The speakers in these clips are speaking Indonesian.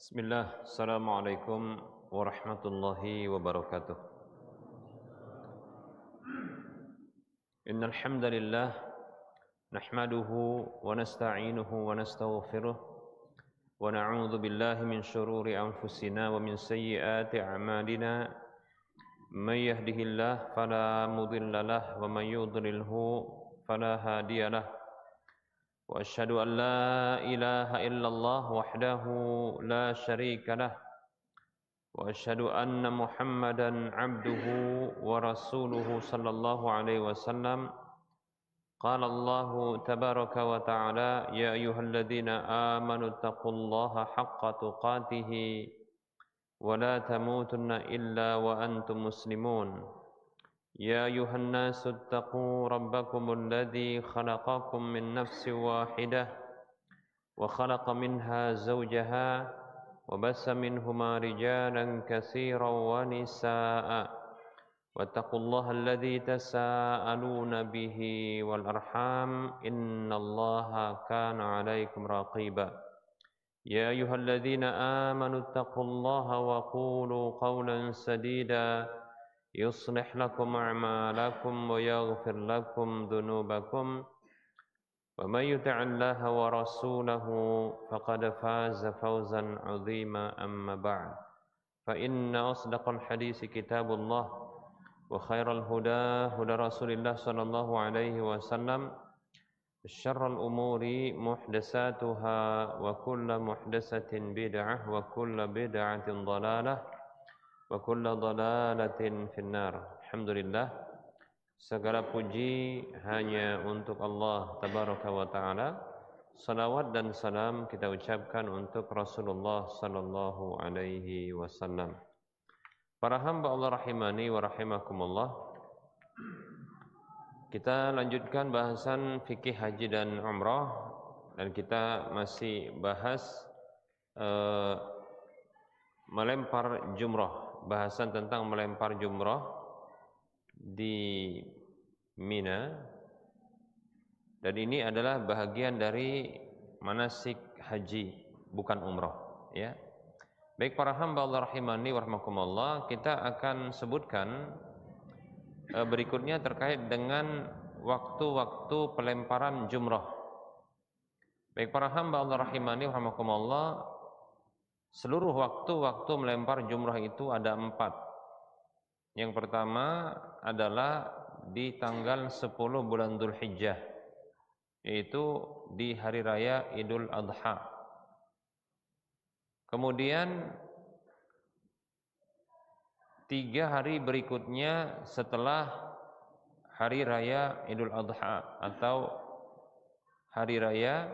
Bismillah, Assalamualaikum warahmatullahi wabarakatuh. Innal hamdalillah nahmaduhu wa nasta'inuhu wa nastaghfiruh wa na'udzu billahi min shururi anfusina wa min sayyiati a'malina. May yahdihillahu fala mudilla lahu wa may yudlilhu fala hadiyalah. Wa asyhadu an la ilaha illallah wahdahu la syarika lah. وأشهد أن محمدا عبده ورسوله صلى الله عليه وسلم. قال الله تبارك وتعالى يا أيها الذين آمنوا اتقوا الله حق تقاته ولا تموتن إلا وأنتم مسلمون. يا أيها الناس اتقوا ربكم الذي خلقكم من نفس واحدة وخلق منها زوجها وبث منهما رجالا كثيرا ونساء واتقوا الله الذي تساءلون به والأرحام إن الله كان عليكم رقيبا. يا أيها الذين آمنوا اتقوا الله وقولوا قولا سديدا يصلح لكم أعمالكم ويغفر لكم ذنوبكم ومن يطع الله ورسوله فقد فاز فوزا عظيما. أما بعد فإن أصدق الحديث كتاب الله وخير الهدى هدى رسول الله صلى الله عليه وسلم. شر الأمور محدثاتها وكل محدثة بدعة وكل بدعة ضلالة وكل ضلالة في النار. الحمد لله, segala puji hanya untuk Allah Tabaraka wa Ta'ala. Salawat dan salam kita ucapkan untuk Rasulullah Sallallahu Alaihi Wasallam. Para hamba Allah rahimani wa rahimakumullah, kita lanjutkan bahasan fikih haji dan umrah, dan kita masih bahas melempar jumrah, bahasan tentang melempar jumrah di Mina, dan ini adalah bahagian dari manasik haji, bukan umrah, ya. Baik para hamba Allah rahimani wa rahmakumullah, kita akan sebutkan berikutnya terkait dengan waktu-waktu pelemparan jumrah. Baik para hamba Allah rahimani wa rahmakumullah, seluruh waktu-waktu melempar jumrah itu ada 4. Yang pertama adalah di tanggal 10 bulan Dzulhijjah, yaitu di hari raya Idul Adha. Kemudian 3 hari berikutnya setelah hari raya Idul Adha atau hari raya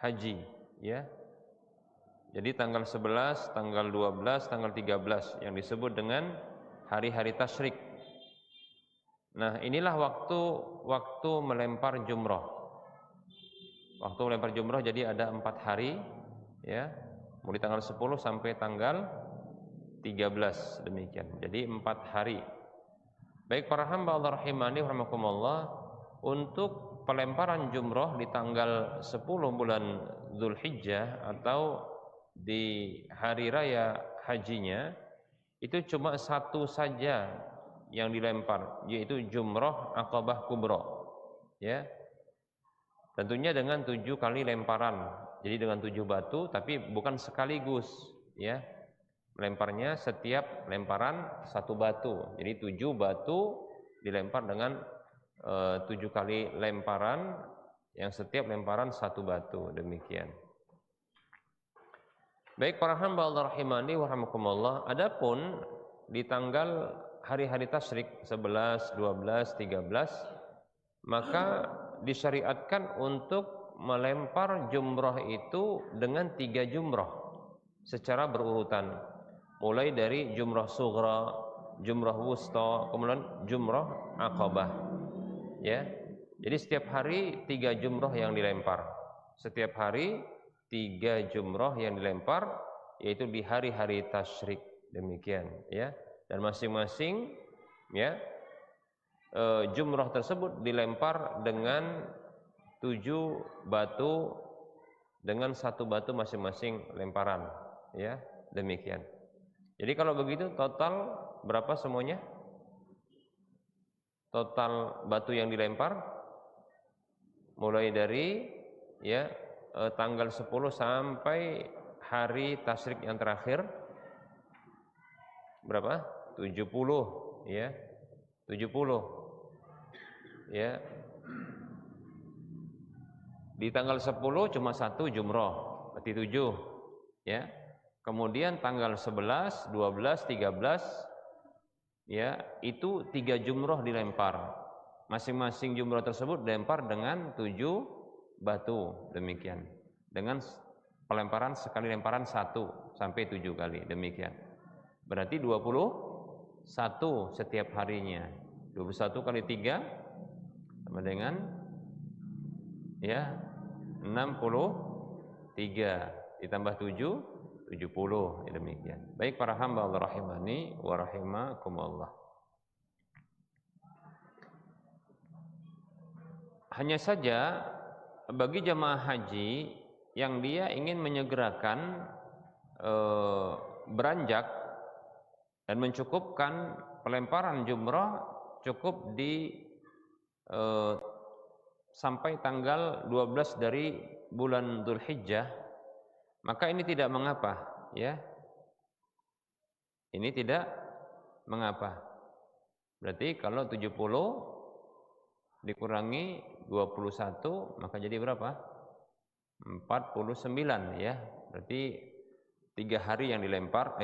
haji, ya. Jadi tanggal 11, tanggal 12, tanggal 13 yang disebut dengan hari-hari tasyrik. Nah, inilah waktu melempar jumrah. Waktu melempar jumrah jadi ada 4 hari, ya. Mulai tanggal 10 sampai tanggal 13, demikian. Jadi 4 hari. Baik para hamba Allah rahimani wa rahimakumullah, untuk pelemparan jumrah di tanggal 10 bulan Dzulhijjah atau di hari raya hajinya, itu cuma satu saja yang dilempar, yaitu jumrah Aqabah Kubra, ya. Tentunya dengan 7 kali lemparan, jadi dengan 7 batu, tapi bukan sekaligus, ya. Melemparnya setiap lemparan 1 batu, jadi 7 batu dilempar dengan 7 kali lemparan, yang setiap lemparan 1 batu, demikian. Baik para hamba Allah rahimani wa rahimakumullah, adapun di tanggal hari-hari tasyrik 11, 12, 13, maka disyariatkan untuk melempar jumrah itu dengan 3 jumrah secara berurutan, mulai dari jumrah sughra, jumrah wusta, kemudian jumrah aqabah, ya. Jadi setiap hari 3 jumrah yang dilempar, setiap hari 3 jumrah yang dilempar, yaitu di hari-hari tasyrik, demikian, ya. Dan masing-masing, ya, jumrah tersebut dilempar dengan 7 batu dengan satu batu masing-masing lemparan, ya, demikian. Jadi kalau begitu total berapa semuanya? Total batu yang dilempar mulai dari ya tanggal 10 sampai hari tasyrik yang terakhir berapa? 70 ya. 70 ya. Di tanggal 10 cuma satu jumroh, berarti 7 ya. Kemudian tanggal 11, 12, 13 ya, itu 3 jumroh dilempar. Masing-masing jumroh tersebut dilempar dengan 7 batu, demikian. Dengan pelemparan sekali lemparan 1 sampai 7 kali, demikian. Berarti 21 setiap harinya. 21 kali 3 sama dengan ya 63 ditambah 7 70, ya demikian. Baik para hamba Allah rahimani wa rahimakumullah. Hanya saja bagi jamaah haji yang dia ingin menyegerakan beranjak dan mencukupkan pelemparan jumrah cukup di sampai tanggal 12 dari bulan Dzulhijjah, maka ini tidak mengapa, ya. Ini tidak mengapa. Berarti kalau 70 dikurangi 21 maka jadi berapa? 49 ya. Berarti 3 hari yang dilempar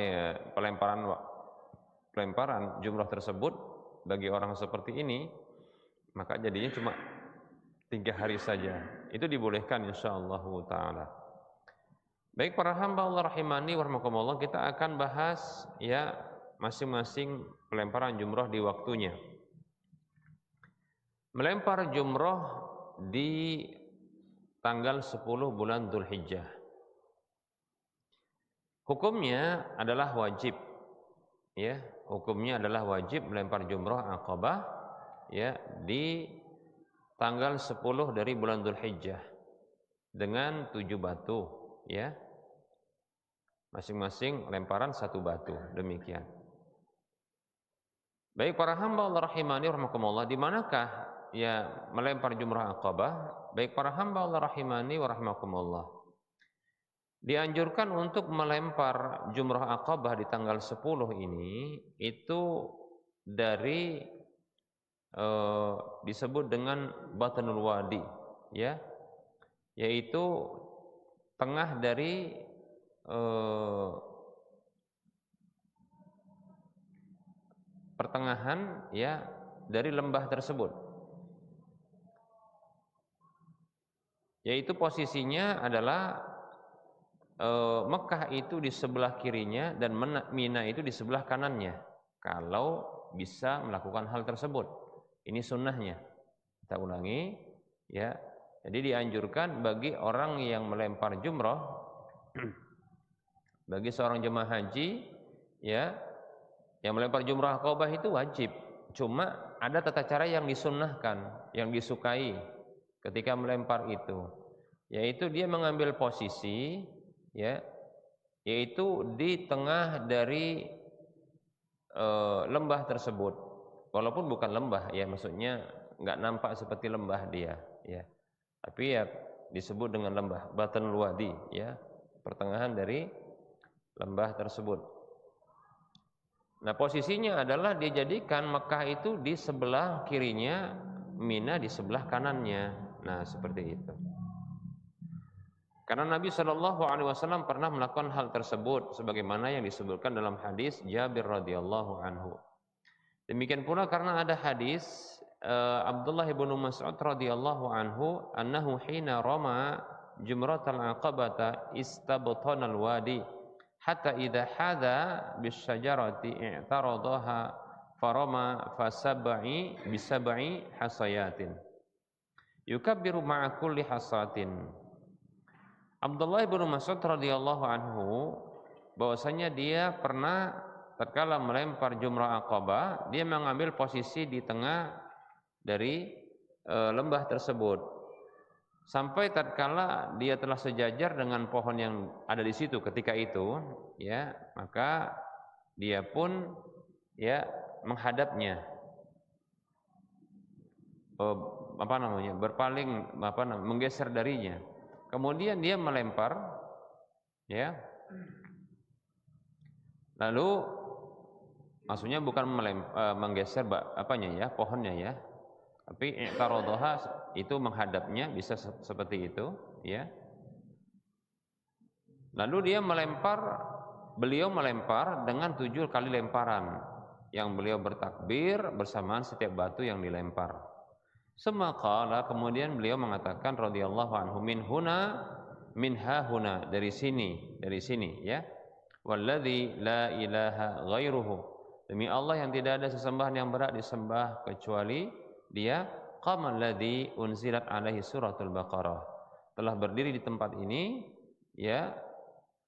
pelemparan jumrah tersebut bagi orang seperti ini maka jadinya cuma 3 hari saja. Itu dibolehkan insyaallah taala. Baik para hamba Allah rahimani wa rahimakumullah, kita akan bahas ya masing-masing pelemparan jumrah di waktunya. Melempar jumrah di tanggal 10 bulan Dzulhijjah. Hukumnya adalah wajib. Ya, hukumnya adalah wajib melempar jumrah Aqabah ya di tanggal 10 dari bulan Dzulhijjah dengan 7 batu ya. Masing-masing lemparan 1 batu, demikian. Baik para hamba Allah rahimani rahimakumullah, di manakah ya melempar jumrah Aqabah? Baik para hamba Allah rahimani wa rahimakumullah, dianjurkan untuk melempar jumrah Aqabah di tanggal 10 ini itu dari disebut dengan Batnul Wadi ya, yaitu tengah dari pertengahan ya dari lembah tersebut, yaitu posisinya adalah Mekah itu di sebelah kirinya dan Mina itu di sebelah kanannya kalau bisa melakukan hal tersebut. Ini sunnahnya. Kita ulangi ya. Jadi dianjurkan bagi orang yang melempar jumrah, bagi seorang jemaah haji ya yang melempar jumrah Aqabah itu wajib. Cuma ada tata cara yang disunnahkan, yang disukai ketika melempar itu, yaitu dia mengambil posisi ya, yaitu di tengah dari lembah tersebut. Walaupun bukan lembah ya, maksudnya nggak nampak seperti lembah dia ya. Tapi ya disebut dengan lembah Batnul Wadi ya, pertengahan dari lembah tersebut. Nah, posisinya adalah dijadikan Mekah itu di sebelah kirinya, Mina di sebelah kanannya. Nah, seperti itu. Karena Nabi SAW pernah melakukan hal tersebut sebagaimana yang disebutkan dalam hadis Jabir radhiyallahu anhu. Demikian pula karena ada hadis Abdullah bin Mas'ud radhiyallahu anhu annahu hina rama jumratal aqabata istabtana al-wadi hatta idza hadha bisyajarati i'taradaha farama fasab'i bisab'i hasayatin yukabbiru ma'a kulli hasatin. Abdullah bin Mas'ud radhiyallahu anhu bahwasanya dia pernah tatkala melempar jumrah Aqabah, dia mengambil posisi di tengah dari lembah tersebut. sampai tatkala dia telah sejajar dengan pohon yang ada di situ ketika itu, ya, maka dia pun ya menghadapnya, berpaling, menggeser darinya. Kemudian dia melempar, ya. Lalu maksudnya bukan menggeser pohonnya ya. Tapi i'taradhaha itu menghadapnya, bisa seperti itu, ya. Lalu beliau melempar dengan 7 kali lemparan yang beliau bertakbir bersamaan setiap batu yang dilempar. Semaqala, kemudian beliau mengatakan radhiyallahu anhu, min hahuna, dari sini ya. Walladzi la ilaha ghairuhu, demi Allah yang tidak ada sesembahan yang berhak disembah kecuali Dia, qamal ladzi unzilat alaihi suratul Baqarah, telah berdiri di tempat ini ya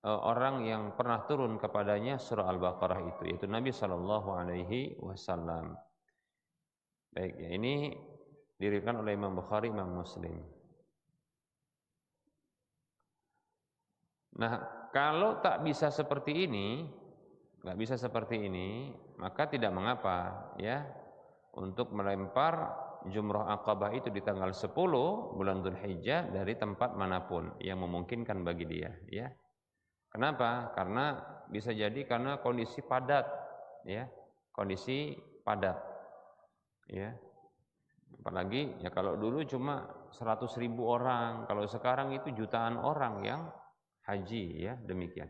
orang yang pernah turun kepadanya surah Al-Baqarah itu, yaitu Nabi sallallahu alaihi wasallam. Baik, ya, ini diriwayatkan oleh Imam Bukhari, Imam Muslim. Nah, kalau tak bisa seperti ini, maka tidak mengapa ya untuk melempar jumrah Aqabah itu di tanggal 10 bulan Dzulhijjah dari tempat manapun yang memungkinkan bagi dia, ya. Kenapa? Karena bisa jadi karena kondisi padat, ya. Kondisi padat. Ya. Apalagi ya kalau dulu cuma 100.000 orang, kalau sekarang itu jutaan orang yang haji, ya, demikian.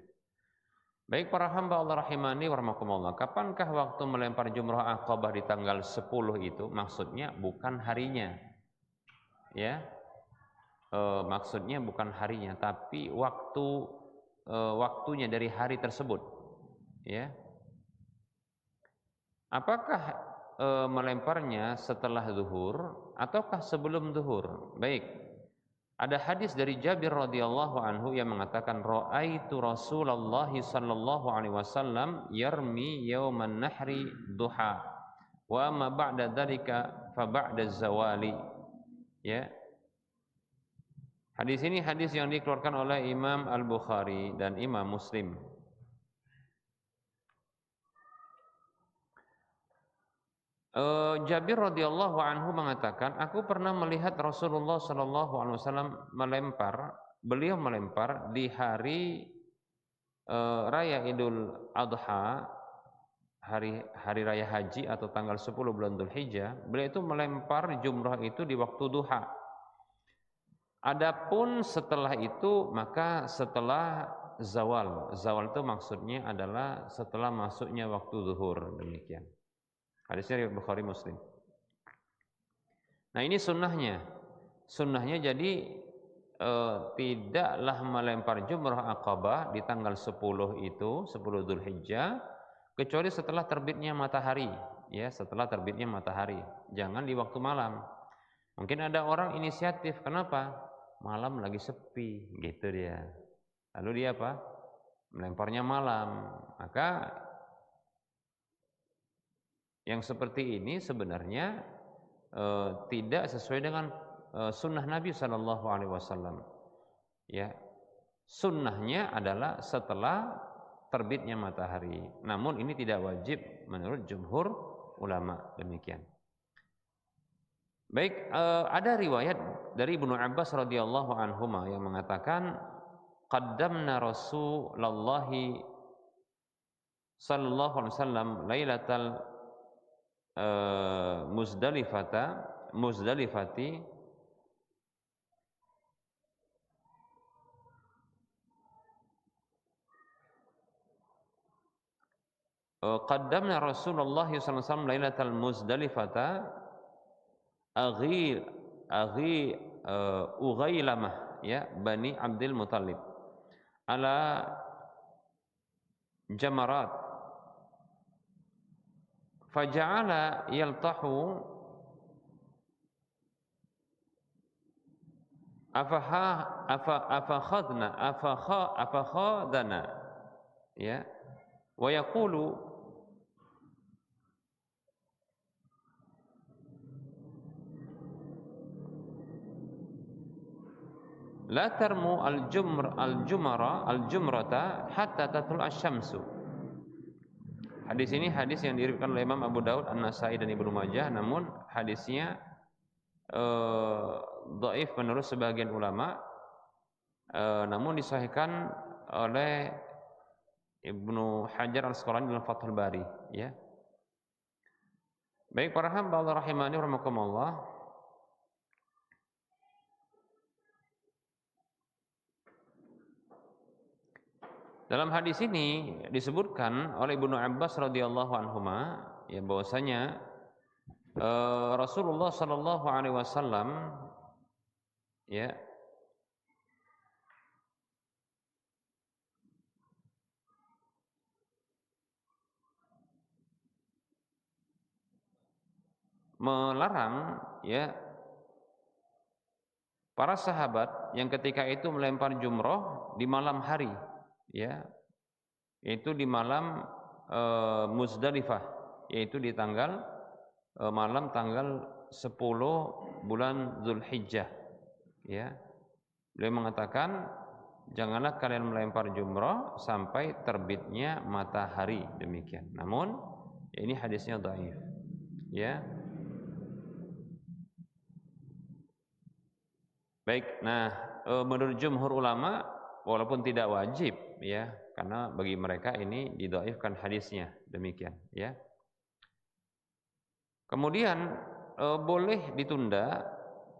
Baik para hamba Allah rahimani wa rahmakumullah, kapankah waktu melempar jumrah Aqabah di tanggal 10 itu? Maksudnya bukan harinya. Ya. Maksudnya bukan harinya, tapi waktunya dari hari tersebut. Ya. Apakah melemparnya setelah zuhur ataukah sebelum zuhur? Baik. Ada hadis dari Jabir radhiyallahu anhu yang mengatakan raaitu Rasulullah sallallahu alaihi wasallam yarmi yauman nahri duha wa ma ba'da dzalika fa ba'da zawali. Ya. Hadis ini hadis yang dikeluarkan oleh Imam Al-Bukhari dan Imam Muslim. Jabir radhiyallahu anhu mengatakan, aku pernah melihat Rasulullah sallallahu alaihi wasallam beliau melempar di hari raya Idul Adha, hari raya haji atau tanggal 10 bulan Dzulhijjah. Beliau itu melempar jumrah itu di waktu duha. Adapun setelah itu, maka setelah zawal. Zawal itu maksudnya adalah setelah masuknya waktu zuhur, demikian. Hadisnya riwayat Bukhari Muslim. Nah, ini sunnahnya. Sunnahnya jadi tidaklah melempar jumrah Aqabah di tanggal 10 itu, 10 Dzulhijjah, kecuali setelah terbitnya matahari, ya, setelah terbitnya matahari. Jangan di waktu malam. Mungkin ada orang inisiatif, kenapa? Malam lagi sepi, gitu dia. Lalu dia apa? Melemparnya malam. Maka yang seperti ini sebenarnya tidak sesuai dengan sunnah Nabi Sallallahu Alaihi Wasallam. Ya, sunnahnya adalah setelah terbitnya matahari. Namun ini tidak wajib menurut jumhur ulama, demikian. Baik, ada riwayat dari Ibnu Abbas radhiyallahu anhuma yang mengatakan qaddamna Rasulullah sallallahu alaihi wasallam lailatal Muzdalifati qaddamna Rasulullah sallallahu alaihi wasallam lailatal Muzdalifata Ughailamah, ya, Bani Abdul Muthalib ala jamarat faja'ala yaltahu afakhadna ya, wa yaqulu la tarmu al-jumrata hatta tatul asy-syamsu. Hadis ini hadis yang diriwayatkan oleh Imam Abu Daud, An-Nasai dan Ibnu Majah, namun hadisnya dhaif menurut sebagian ulama, namun disahihkan oleh Ibnu Hajar Al-Asqalani dalam Fathul Bari, ya. Baik para hamba Allah rahimani wa rahimakumullah. Dalam hadis ini disebutkan oleh Ibnu Abbas radhiyallahu anhuma, ya, bahwasanya Rasulullah sallallahu alaihi wasallam, ya, melarang, ya, para sahabat yang ketika itu melempar jumroh di malam hari, ya, yaitu di malam Muzdalifah, yaitu di malam tanggal 10 bulan Zulhijjah, ya. Beliau mengatakan, janganlah kalian melempar jumroh sampai terbitnya matahari, demikian. Namun ini hadisnya dhaif, ya. Baik, nah menurut jumhur ulama walaupun tidak wajib, ya, karena bagi mereka ini didhaifkan hadisnya, demikian, ya. Kemudian boleh ditunda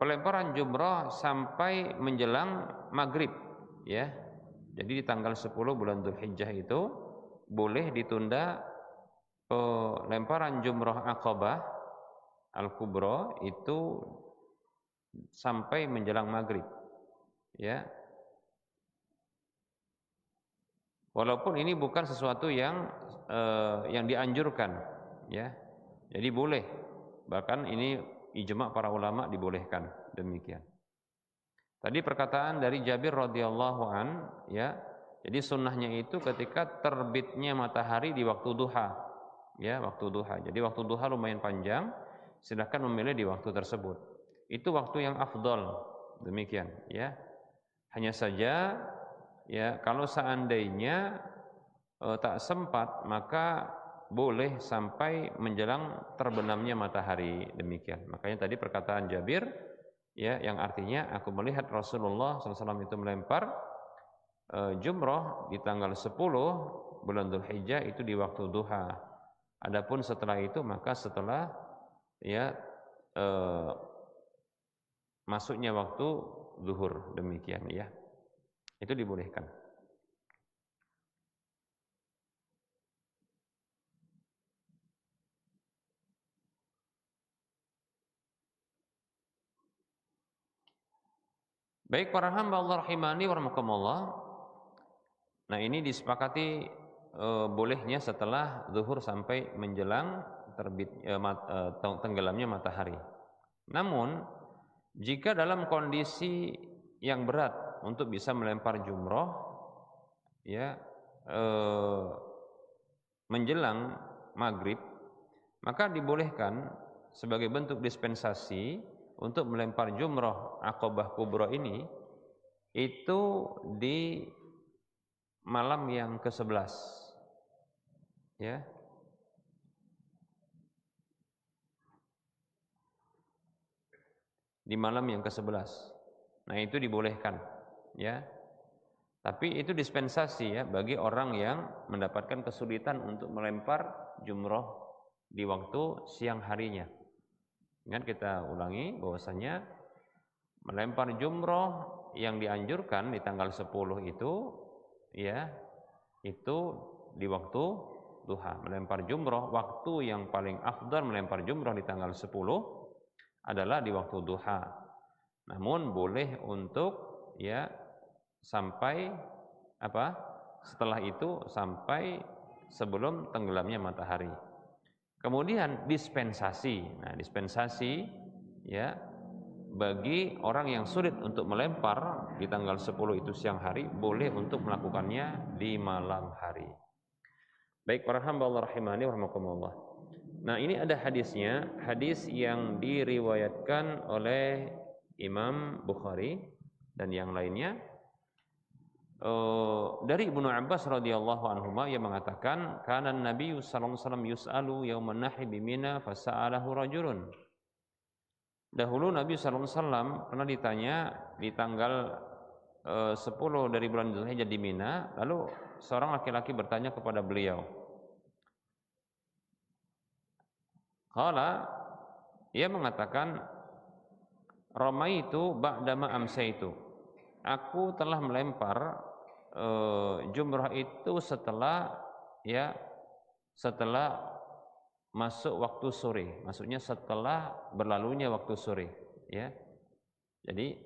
pelemparan jumrah sampai menjelang maghrib, ya. Jadi di tanggal 10 bulan Dzulhijjah itu boleh ditunda pelemparan jumrah Aqabah Al-Kubra itu sampai menjelang maghrib, ya. Walaupun ini bukan sesuatu yang dianjurkan, ya. Jadi boleh, bahkan ini ijma' para ulama dibolehkan, demikian. Tadi perkataan dari Jabir radhiyallahu an, ya. Jadi sunnahnya itu ketika terbitnya matahari di waktu duha, ya, waktu duha. Jadi waktu duha lumayan panjang, silakan memilih di waktu tersebut. Itu waktu yang afdal, demikian, ya. Hanya saja, ya, kalau seandainya tak sempat, maka boleh sampai menjelang terbenamnya matahari, demikian. Makanya tadi perkataan Jabir, ya, yang artinya aku melihat Rasulullah SAW itu melempar jumroh di tanggal 10 bulan Dzulhijjah itu di waktu duha. Adapun setelah itu maka setelah, ya, masuknya waktu zuhur, demikian, ya. Itu dibolehkan. Baik para hamba Allah rahimani wa rahimakumullah. Nah, ini disepakati bolehnya setelah zuhur sampai menjelang tenggelamnya matahari. Namun jika dalam kondisi yang berat untuk bisa melempar jumroh, ya, menjelang maghrib, maka dibolehkan sebagai bentuk dispensasi untuk melempar jumroh Aqabah Kubra ini itu di malam yang ke-11, ya. Di malam yang ke-11. Nah, itu dibolehkan, ya. Tapi itu dispensasi, ya, bagi orang yang mendapatkan kesulitan untuk melempar jumroh di waktu siang harinya. Ingat, kita ulangi bahwasanya melempar jumroh yang dianjurkan di tanggal 10 itu, ya, itu di waktu duha. Melempar jumroh, waktu yang paling afdal melempar jumroh di tanggal 10 adalah di waktu duha. Namun boleh untuk, ya, sampai setelah itu sampai sebelum tenggelamnya matahari. Kemudian dispensasi. Nah, dispensasi, ya, bagi orang yang sulit untuk melempar di tanggal 10 itu siang hari, boleh untuk melakukannya di malam hari. Baik para hamba Allah rahimani wa rahimakumullah. Nah, ini ada hadisnya, hadis yang diriwayatkan oleh Imam Bukhari dan yang lainnya. Dari Ibnu Abbas radhiyallahu anhuma yang mengatakan kana Nabi sallallahu alaihi wasallam yus'alu yauman nahri bi Mina fasa'alahu rajulun. Dahulu Nabi sallallahu alaihi wasallam pernah ditanya di tanggal 10 dari bulan Dzulhijjah di Mina, lalu seorang laki-laki bertanya kepada beliau. Qala, ia mengatakan ramaitu ba'dama amsaitu. Aku telah melempar jumrah itu setelah masuk waktu sore, maksudnya setelah berlalunya waktu sore, ya. Jadi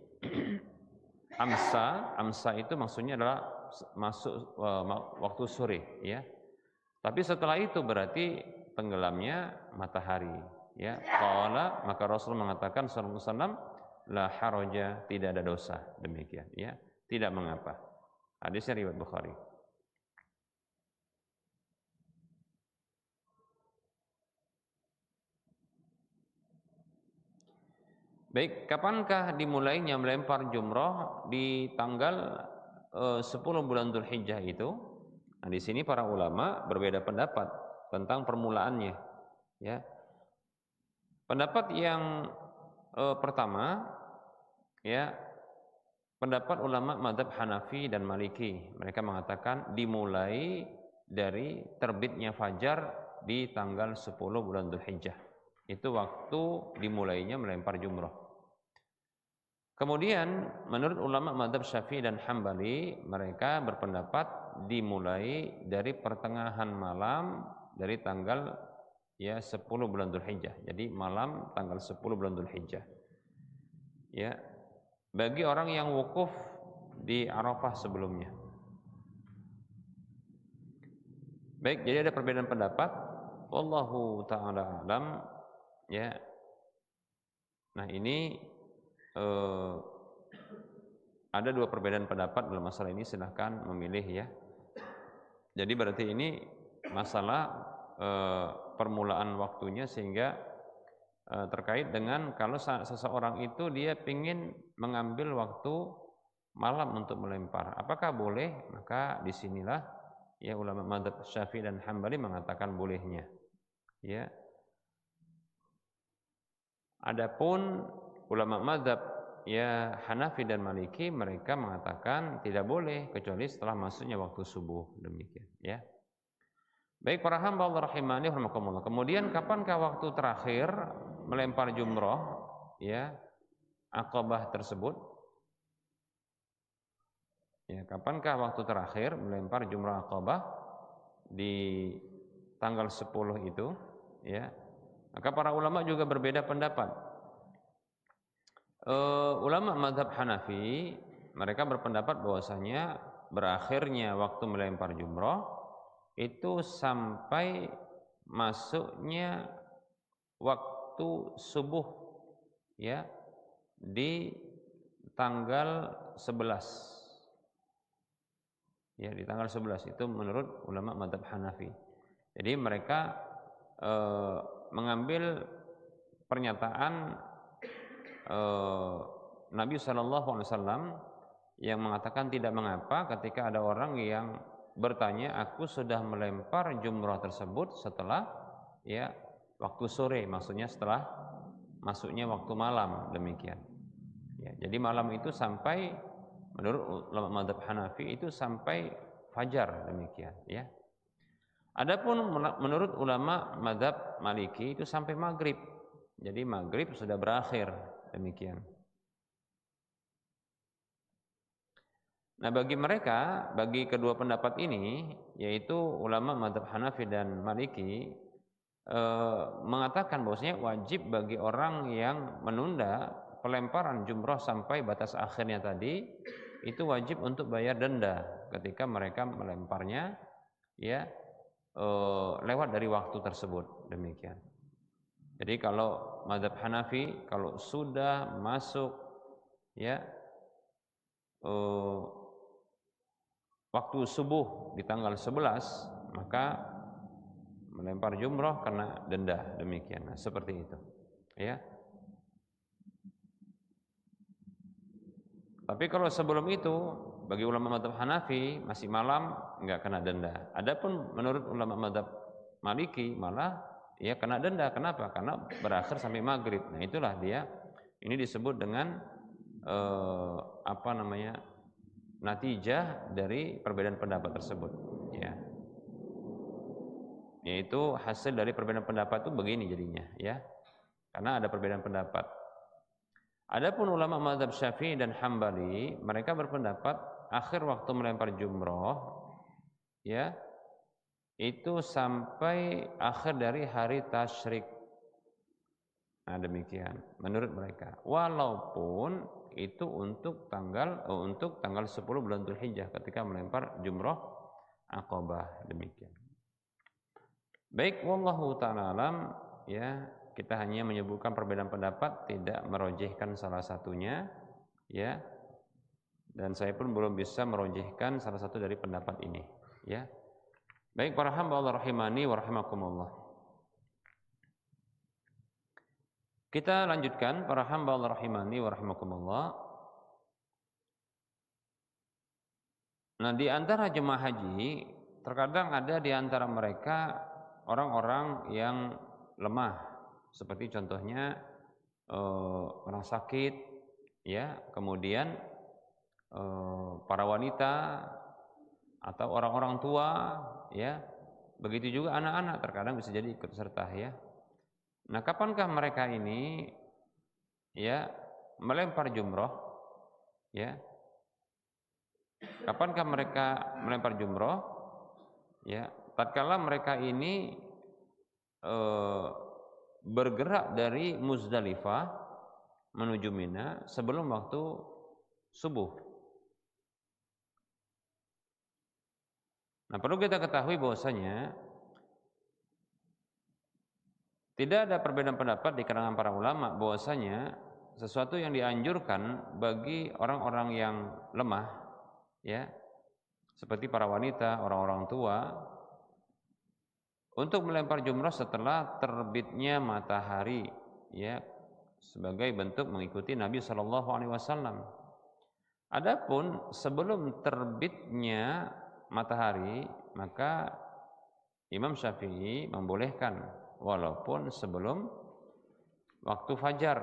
amsa itu maksudnya adalah masuk waktu sore, ya. Tapi setelah itu berarti tenggelamnya matahari, ya. Qala, maka Rasul mengatakan sallallahu alaihi wasallam, la haraja, tidak ada dosa, demikian, ya. Tidak mengapa. Hadisnya riwayat Bukhari. Baik, kapankah dimulainya melempar jumrah di tanggal 10 bulan Dzulhijjah itu? Nah, di sini para ulama berbeda pendapat tentang permulaannya, ya. Pendapat yang pertama, ya, pendapat ulama mazhab Hanafi dan Maliki, mereka mengatakan dimulai dari terbitnya fajar di tanggal 10 bulan Dzulhijjah. Itu waktu dimulainya melempar jumrah. Kemudian menurut ulama mazhab Syafi'i dan Hambali, mereka berpendapat dimulai dari pertengahan malam dari tanggal 10 bulan Dzulhijjah. Jadi malam tanggal 10 bulan Dzulhijjah. Ya. Bagi orang yang wukuf di Arafah sebelumnya. Baik, jadi ada perbedaan pendapat. Wallahu ta'ala alam, ya. Nah, ini ada dua perbedaan pendapat dalam masalah ini, silahkan memilih, ya. Jadi berarti ini masalah permulaan waktunya, sehingga terkait dengan kalau seseorang itu dia ingin mengambil waktu malam untuk melempar, apakah boleh? Maka disinilah, ya, ulama mazhab Syafi'i dan Hambali mengatakan bolehnya, ya. Adapun ulama mazhab, ya, Hanafi dan Maliki, mereka mengatakan tidak boleh kecuali setelah masuknya waktu subuh, demikian, ya. Baik para hamba Allah rahimani rahimakumullah. Kemudian kapankah waktu terakhir melempar jumrah, ya, Aqabah tersebut? Ya, kapankah waktu terakhir melempar jumrah Aqabah di tanggal 10 itu, ya? Maka para ulama juga berbeda pendapat. Ulama mazhab Hanafi, mereka berpendapat bahwasanya berakhirnya waktu melempar jumrah itu sampai masuknya waktu subuh, ya, di tanggal 11, ya, di tanggal 11 itu menurut ulama mazhab Hanafi. Jadi mereka mengambil pernyataan Nabi SAW yang mengatakan tidak mengapa ketika ada orang yang bertanya, aku sudah melempar jumrah tersebut setelah, ya, waktu sore, maksudnya setelah masuknya waktu malam, demikian, ya. Jadi malam itu sampai menurut ulama mazhab Hanafi itu sampai fajar, demikian, ya. Adapun menurut ulama mazhab Maliki itu sampai maghrib. Jadi maghrib sudah berakhir, demikian. Nah, bagi mereka, bagi kedua pendapat ini, yaitu ulama mazhab Hanafi dan Maliki, mengatakan bahwasanya wajib bagi orang yang menunda pelemparan jumrah sampai batas akhirnya tadi, itu wajib untuk bayar denda ketika mereka melemparnya, ya, lewat dari waktu tersebut, demikian. Jadi kalau mazhab Hanafi, kalau sudah masuk, ya, waktu subuh di tanggal 11, maka melempar jumrah kena denda, demikian. Nah, seperti itu, ya. Tapi kalau sebelum itu bagi ulama mazhab Hanafi masih malam enggak kena denda. Adapun menurut ulama mazhab Maliki malah ya kena denda. Kenapa? Karena berakhir sampai maghrib. Nah itulah dia. Ini disebut dengan natijah dari perbedaan pendapat tersebut. Ya. Yaitu hasil dari perbedaan pendapat itu begini jadinya. Ya. Karena ada perbedaan pendapat. Adapun ulama mazhab Syafi'i dan Hambali, mereka berpendapat akhir waktu melempar jumroh, ya, itu sampai akhir dari hari tasyrik. Nah, demikian menurut mereka. Walaupun itu untuk tanggal 10 bulan Dzulhijjah ketika melempar jumroh Aqabah, demikian. Baik, wallahu ta'ala alam, ya. Kita hanya menyebutkan perbedaan pendapat, tidak merojihkan salah satunya, ya. Dan saya pun belum bisa merojihkan salah satu dari pendapat ini, ya. Baik para hamba Allah rahimani wa rahimakumullah. Kita lanjutkan para hamba Allah rahimani wa rahimakumullah. Nah, di antara jemaah haji terkadang ada di antara mereka orang-orang yang lemah. Seperti contohnya orang sakit, ya, kemudian para wanita atau orang-orang tua, ya, begitu juga anak-anak terkadang bisa jadi ikut serta, ya. Nah, kapankah mereka ini, ya, melempar jumroh, ya? Kapankah mereka melempar jumroh? Ya, tatkala mereka ini bergerak dari Muzdalifah menuju Mina sebelum waktu subuh. Nah, perlu kita ketahui bahwasanya tidak ada perbedaan pendapat di kalangan para ulama bahwasanya sesuatu yang dianjurkan bagi orang-orang yang lemah, ya, seperti para wanita, orang-orang tua, untuk melempar jumrah setelah terbitnya matahari, ya, sebagai bentuk mengikuti Nabi Shallallahu Alaihi Wasallam. Adapun sebelum terbitnya matahari, maka Imam Syafi'i membolehkan walaupun sebelum waktu fajar,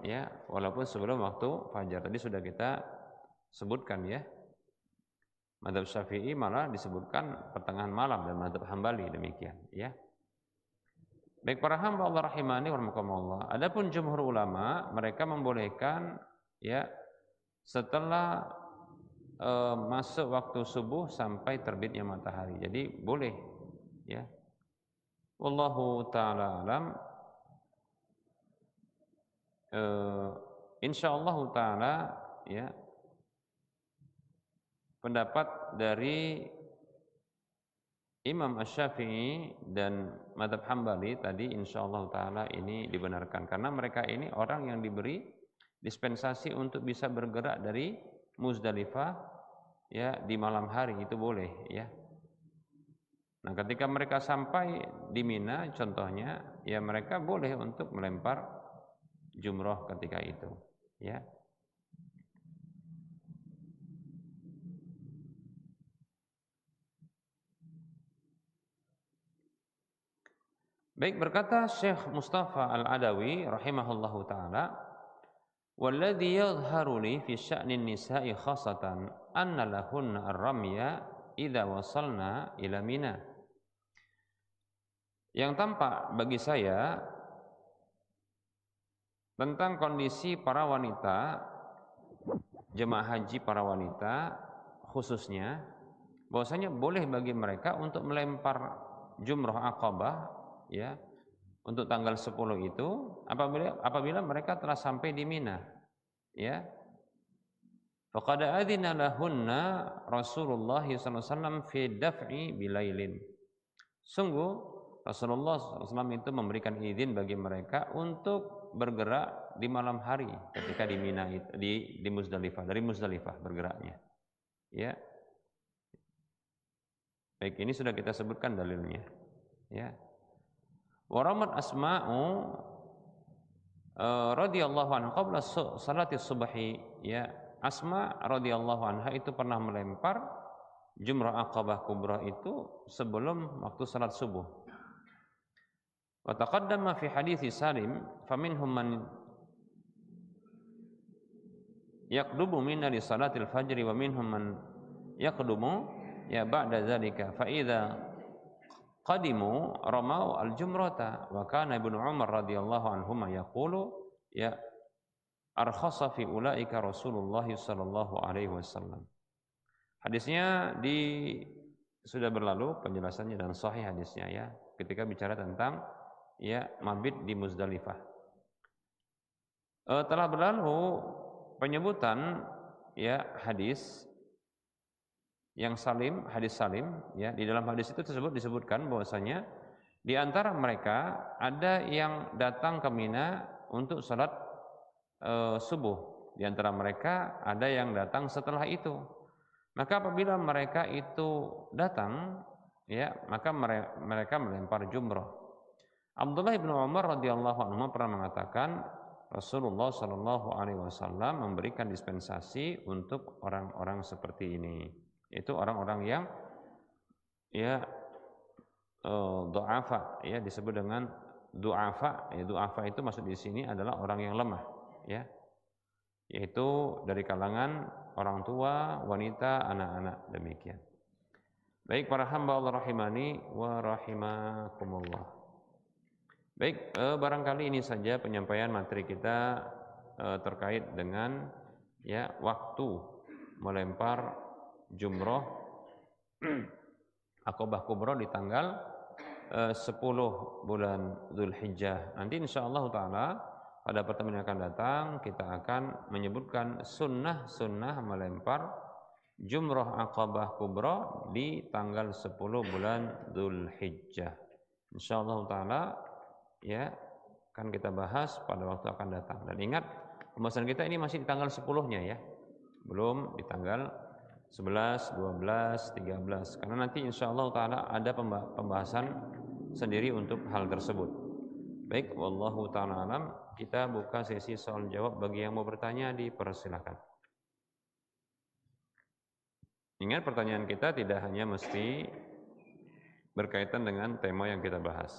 ya, walaupun sebelum waktu fajar. Tadi sudah kita sebutkan, ya. Mazhab Syafi'i malah disebutkan pertengahan malam dan mazhab Hambali demikian, ya. Baik para hamba Allah rahimani wa rahimakumullah. Adapun jumhur ulama mereka membolehkan, ya, setelah masuk waktu subuh sampai terbitnya matahari. Jadi boleh, ya. Wallahu taala alam. Insyaallah taala, ya, pendapat dari Imam Asy-Syafi'i dan mazhab Hambali tadi insyaallah taala ini dibenarkan karena mereka ini orang yang diberi dispensasi untuk bisa bergerak dari Muzdalifah, ya, di malam hari, itu boleh, ya. Nah, ketika mereka sampai di Mina contohnya, ya, mereka boleh untuk melempar jumroh ketika itu, ya. Baik, berkata Syekh Mustafa Al-Adawi rahimahullahu taala, "Walladzi yadhharu li fi sya'ni nisa'i khassatan anna lahunna ar-ramya idza wasalna ila Mina." Yang tampak bagi saya tentang kondisi para wanita, jemaah haji para wanita khususnya, bahwasanya boleh bagi mereka untuk melempar jumroh Aqabah, ya, untuk tanggal 10 itu apabila mereka telah sampai di Mina, ya. Faqad adzina lahunna Rasulullah sallallahu alaihi wasallam fi daf'i bilailin. Sungguh Rasulullah SAW itu memberikan izin bagi mereka untuk bergerak di malam hari ketika di Mina, di Muzdalifah, dari Muzdalifah bergeraknya, ya. Baik, ini sudah kita sebutkan dalilnya, ya. Waramat Asma'u radhiyallahu anha qabla salati subhi, ya, Asma radhiyallahu anha itu pernah melempar jumrah Aqabah Kubra itu sebelum waktu salat subuh. Wa taqaddama fi hadithi Salim faminhum man yaqdumu minna li salatil fajri wa minhum man yaqdumu ya ba'da dzalika fa idza qadimu ramau al-jumrata wa kana Ibnu Umar radhiyallahu anhuma yaqulu ya arkhasa fi ulaika Rasulullah sallallahu alaihi wasallam. Hadisnya sudah berlalu penjelasannya dan sahih hadisnya ya ketika bicara tentang ya mabit di Muzdalifah. Telah berlalu penyebutan ya hadis yang salim, hadis salim ya. Di dalam hadis itu tersebut disebutkan bahwasanya di antara mereka ada yang datang ke Mina untuk salat subuh. Di antara mereka ada yang datang setelah itu. Maka apabila mereka itu datang ya, maka mereka melempar jumrah. Abdullah bin Umar radhiyallahu anhu pernah mengatakan Rasulullah Shallallahu alaihi wasallam memberikan dispensasi untuk orang-orang seperti ini. Itu orang-orang yang ya du'afa ya, disebut dengan du'afa. Ya, du'afa itu maksud di sini adalah orang yang lemah ya. Yaitu dari kalangan orang tua, wanita, anak-anak, demikian. Baik para hamba Allah rahimani wa rahimakumullah. Baik, barangkali ini saja penyampaian materi kita terkait dengan ya waktu melempar jumroh Aqabah Kubra di tanggal 10 bulan Dzulhijjah. Nanti insyaallah taala pada pertemuan yang akan datang kita akan menyebutkan sunnah-sunnah melempar jumroh Aqabah Kubra di tanggal 10 bulan Dzulhijjah. Insyaallah taala ya akan kita bahas pada waktu akan datang. Dan ingat, pembahasan kita ini masih di tanggal 10-nya ya. Belum di tanggal 11, 12, 13. Karena nanti insyaallah taala ada pembahasan sendiri untuk hal tersebut. Baik, wallahu taala alam. Kita buka sesi soal jawab, bagi yang mau bertanya dipersilakan. Ingat, pertanyaan kita tidak hanya mesti berkaitan dengan tema yang kita bahas.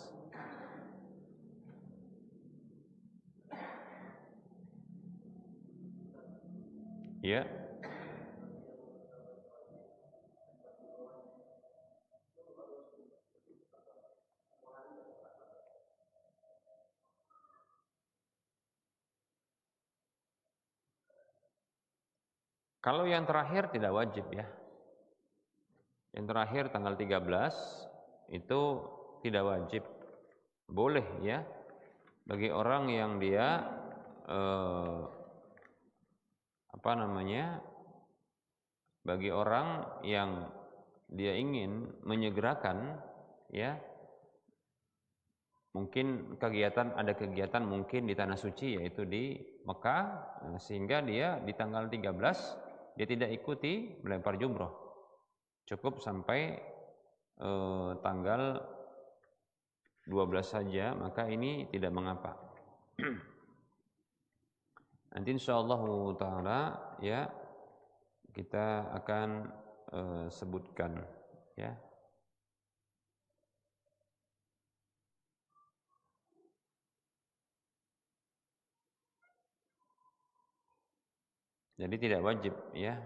Ya. Kalau yang terakhir tidak wajib ya. Yang terakhir tanggal 13 itu tidak wajib. Boleh ya bagi orang yang dia bagi orang yang dia ingin menyegerakan ya, mungkin ada kegiatan mungkin di tanah suci yaitu di Mekah, sehingga dia di tanggal 13 dia tidak ikuti melempar jumroh, cukup sampai tanggal 12 saja, maka ini tidak mengapa. Nanti insyaallah taala ya kita akan sebutkan ya. Jadi tidak wajib ya.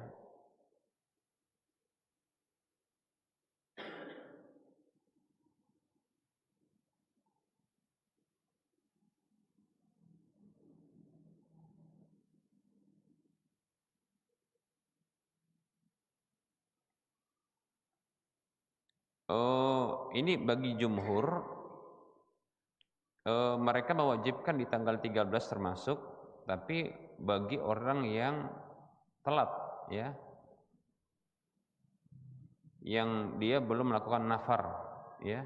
Ini bagi jumhur mereka mewajibkan di tanggal 13 termasuk, tapi bagi orang yang telat ya, yang dia belum melakukan nafar ya,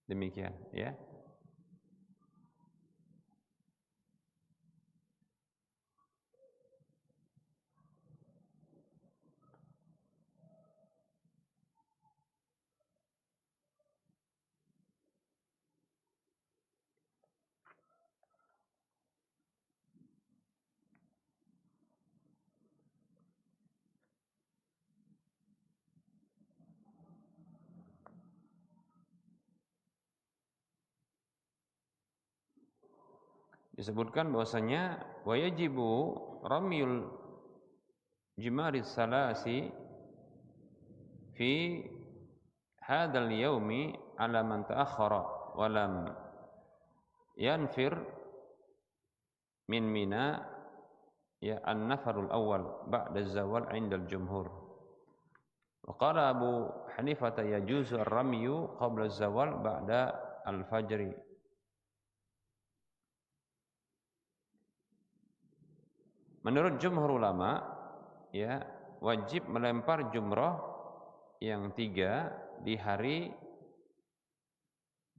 demikian ya. disebutkan bahwasanya wa yajibu ramyul jimaris salasi fi hadzal yaumi ala man ta'akhkhara wa lam yanfir min Mina ya an-nafarul awal ba'da zawal 'inda al-jumhur. Wa qala Abu Hanifah yajuzu ar-ramyu qabla az-zawal ba'da al-fajri. Menurut jumhur ulama ya wajib melempar jumrah yang 3 di hari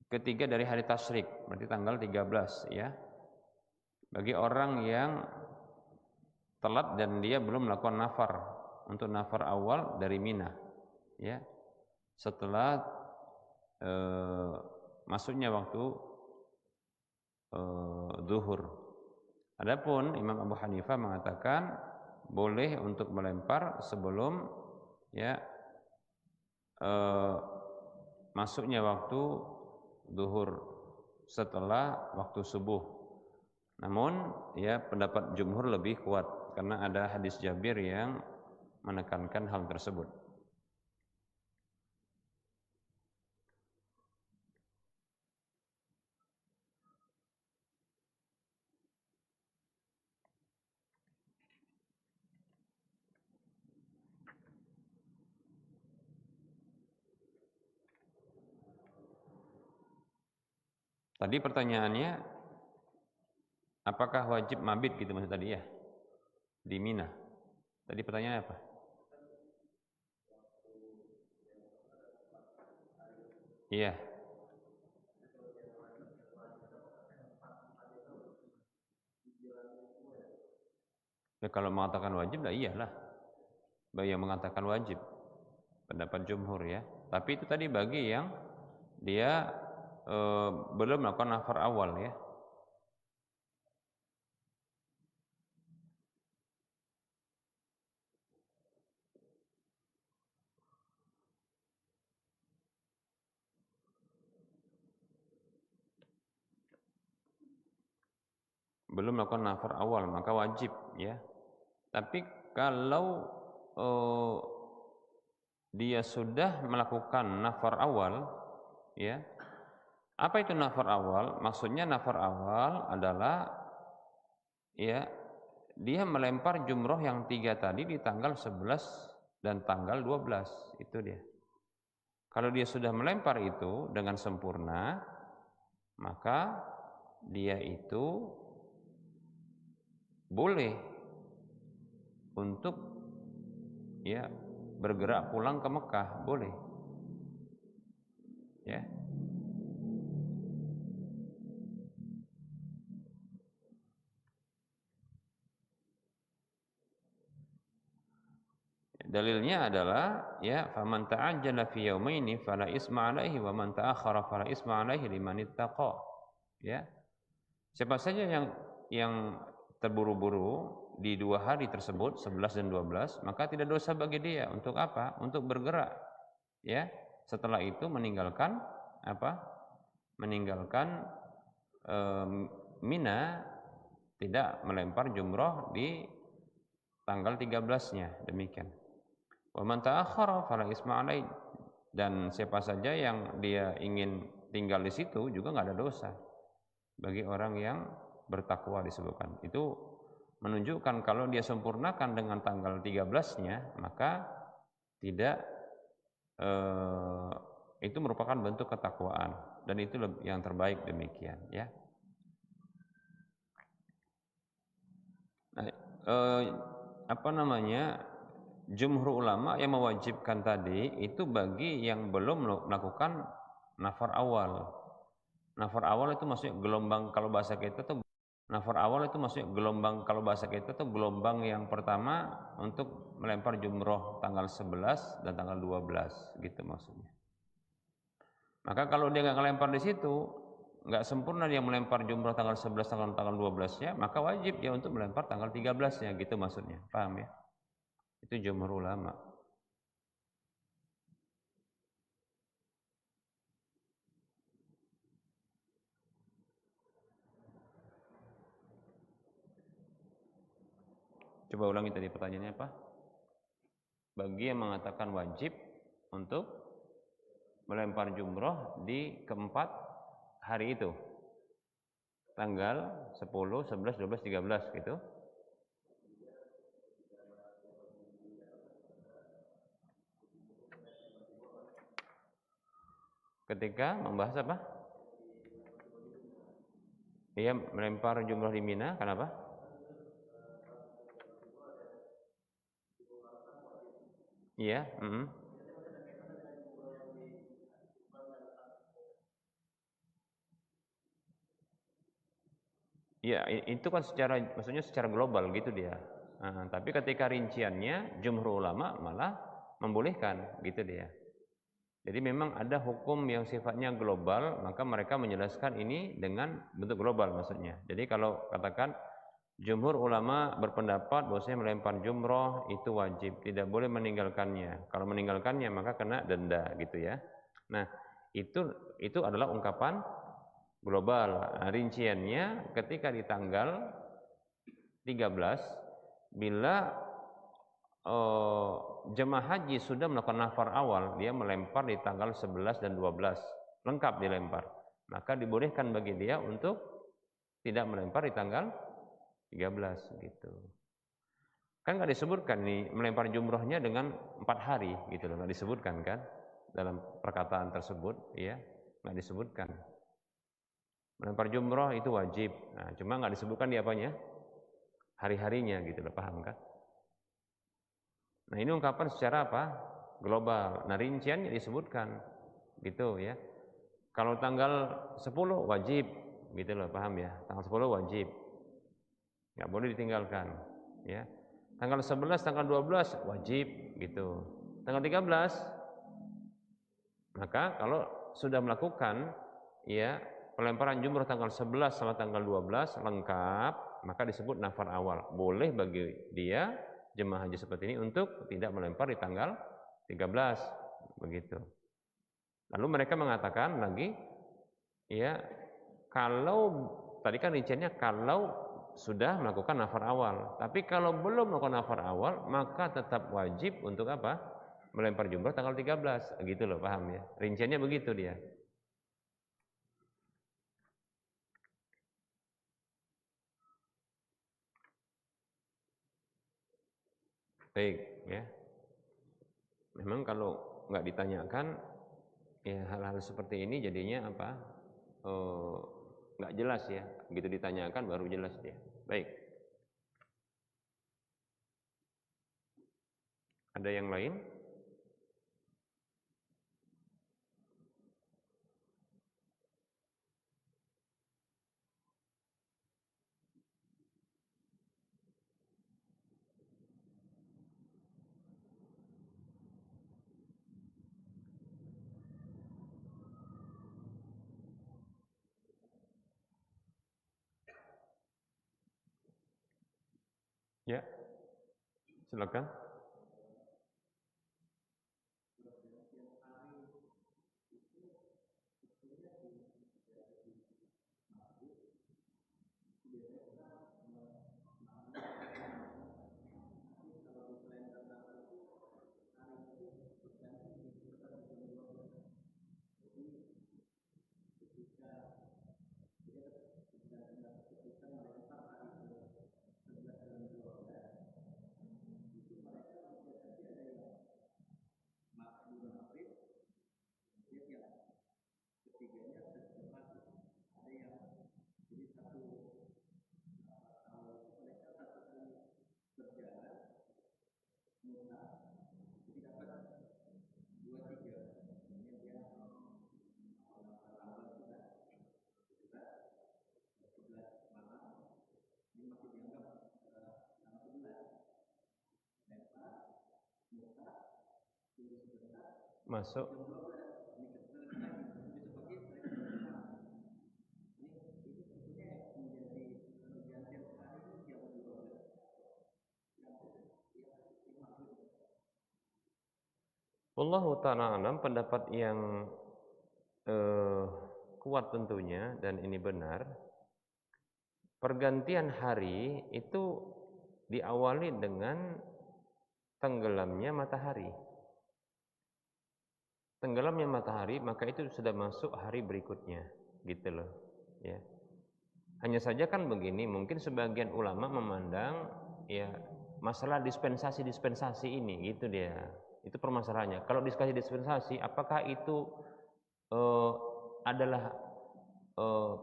ketiga dari hari tasyrik, berarti tanggal 13 ya. Bagi orang yang telat dan dia belum melakukan nafar untuk nafar awal dari Mina ya. Setelah masuknya waktu zuhur. Adapun Imam Abu Hanifah mengatakan boleh untuk melempar sebelum ya masuknya waktu zuhur, setelah waktu subuh. Namun ya pendapat jumhur lebih kuat karena ada hadis Jabir yang menekankan hal tersebut. Tadi pertanyaannya, apakah wajib mabit gitu maksud tadi ya? Di Mina. Tadi pertanyaannya apa? Iya. Ya, kalau mengatakan wajib, lah iyalah. Bagi yang mengatakan wajib, pendapat jumhur ya. Tapi itu tadi bagi yang dia belum melakukan nafar awal ya. Belum melakukan nafar awal maka wajib ya. Tapi kalau dia sudah melakukan nafar awal ya. Apa itu nafar awal? Maksudnya nafar awal adalah ya dia melempar jumroh yang 3 tadi di tanggal 11 dan tanggal 12, itu dia. Kalau dia sudah melempar itu dengan sempurna, maka dia itu boleh untuk ya bergerak pulang ke Mekah, boleh. Ya. Dalilnya adalah ya faman ta'ajjala fi yaumaini fala isma alaihi wa man ta'akhkhara fala isma alaihi liman ittaqa. Ya. Siapa saja yang terburu-buru di 2 hari tersebut 11 dan 12 maka tidak dosa bagi dia. Untuk apa? Untuk bergerak. Ya. Setelah itu meninggalkan apa? Meninggalkan Mina, tidak melempar jumroh di tanggal 13-nya, demikian. Wa man ta'akhkhara fala isma alaihi, dan siapa saja yang dia ingin tinggal di situ juga enggak ada dosa bagi orang yang bertakwa disebutkan. Itu menunjukkan kalau dia sempurnakan dengan tanggal 13-nya maka tidak itu merupakan bentuk ketakwaan dan itu yang terbaik, demikian ya. Nah, apa namanya? Jumhur ulama yang mewajibkan tadi itu bagi yang belum melakukan nafar awal. Nafar awal itu maksudnya gelombang, kalau bahasa kita tuh nafar awal itu maksudnya gelombang, kalau bahasa kita tuh gelombang yang pertama untuk melempar jumroh tanggal 11 dan tanggal 12 gitu maksudnya. Maka kalau dia nggak ngelempar di situ, nggak sempurna dia melempar jumroh tanggal 11 tanggal 12-nya, maka wajib dia untuk melempar tanggal 13-nya gitu maksudnya. Paham ya? Itu jumhur ulama. Coba ulangi tadi pertanyaannya apa? Bagi yang mengatakan wajib untuk melempar jumroh di keempat hari itu, tanggal 10, 11, 12, 13 gitu. Ketika membahas apa? Iya, melempar jumroh di Mina, kenapa? Iya, Ya, itu kan maksudnya secara global gitu dia. Tapi ketika rinciannya, jumhur ulama malah membolehkan gitu dia. Jadi memang ada hukum yang sifatnya global, maka mereka menjelaskan ini dengan bentuk global maksudnya. Jadi kalau katakan jumhur ulama berpendapat bahwasanya melempar jumroh itu wajib, tidak boleh meninggalkannya. Kalau meninggalkannya maka kena denda gitu ya. Nah, itu adalah ungkapan global. Rinciannya ketika di tanggal 13 bila jemaah haji sudah melakukan nafar awal, dia melempar di tanggal 11 dan 12, lengkap dilempar. Maka dibolehkan bagi dia untuk tidak melempar di tanggal 13 gitu. Kan nggak disebutkan nih melempar jumrohnya dengan 4 hari gitu loh, nggak disebutkan kan dalam perkataan tersebut, ya nggak disebutkan. Melempar jumroh itu wajib. Nah, cuma nggak disebutkan di apanya, hari-harinya gitu loh, paham kan? Nah, ini ungkapan secara apa? Global. Nah, rinciannya disebutkan gitu ya. Kalau tanggal 10 wajib gitu loh, paham ya? Tanggal 10 wajib. Nggak boleh ditinggalkan, ya. Tanggal 11, tanggal 12 wajib gitu. Tanggal 13 maka kalau sudah melakukan ya pelemparan jumroh tanggal 11 sama tanggal 12 lengkap, maka disebut nafar awal. Boleh bagi dia jemaah haji seperti ini untuk tidak melempar di tanggal 13 begitu. Lalu mereka mengatakan lagi ya, kalau tadi kan rinciannya kalau sudah melakukan nafar awal, tapi kalau belum melakukan nafar awal maka tetap wajib untuk apa? Melempar jumroh tanggal 13 gitu loh, paham ya? Rinciannya begitu dia. Baik, ya. Memang kalau nggak ditanyakan, ya hal-hal seperti ini jadinya apa? Nggak jelas ya. Begitu ditanyakan baru jelas dia. Baik. Ada yang lain? Ya, silakan. Masuk. Wallahu ta'ala alam, pendapat yang kuat tentunya dan ini benar, pergantian hari itu diawali dengan tenggelamnya matahari. Tenggelamnya matahari, maka itu sudah masuk hari berikutnya, gitu loh. Ya. Hanya saja kan begini, mungkin sebagian ulama memandang ya masalah dispensasi ini, gitu dia. Itu permasalahannya. Kalau dispensasi, apakah itu adalah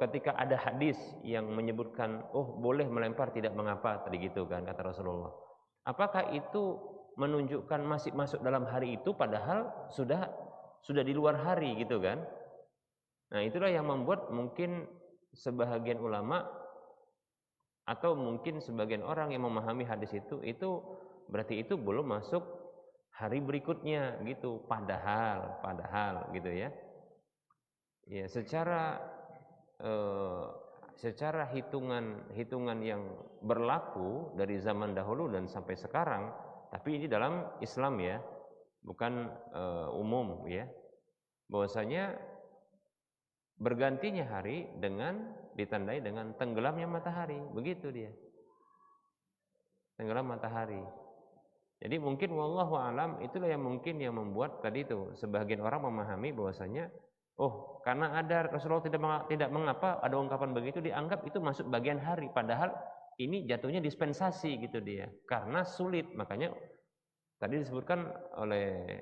ketika ada hadis yang menyebutkan, oh boleh melempar tidak mengapa, tadi gitu kan kata Rasulullah. Apakah itu menunjukkan masih masuk dalam hari itu, padahal sudah di luar hari gitu kan? Nah itulah yang membuat mungkin sebahagian ulama atau mungkin sebagian orang yang memahami hadis itu berarti itu belum masuk hari berikutnya gitu. Padahal gitu ya. Ya secara hitungan yang berlaku dari zaman dahulu dan sampai sekarang, tapi ini dalam Islam ya, bukan umum ya. Bahwasanya bergantinya hari dengan ditandai dengan tenggelamnya matahari, begitu dia. Tenggelam matahari. Jadi mungkin wallahu alam itulah yang mungkin yang membuat tadi itu sebagian orang memahami bahwasanya oh karena ada Rasulullah tidak mengapa ada ungkapan begitu dianggap itu masuk bagian hari, padahal ini jatuhnya dispensasi gitu dia. Karena sulit, makanya tadi disebutkan oleh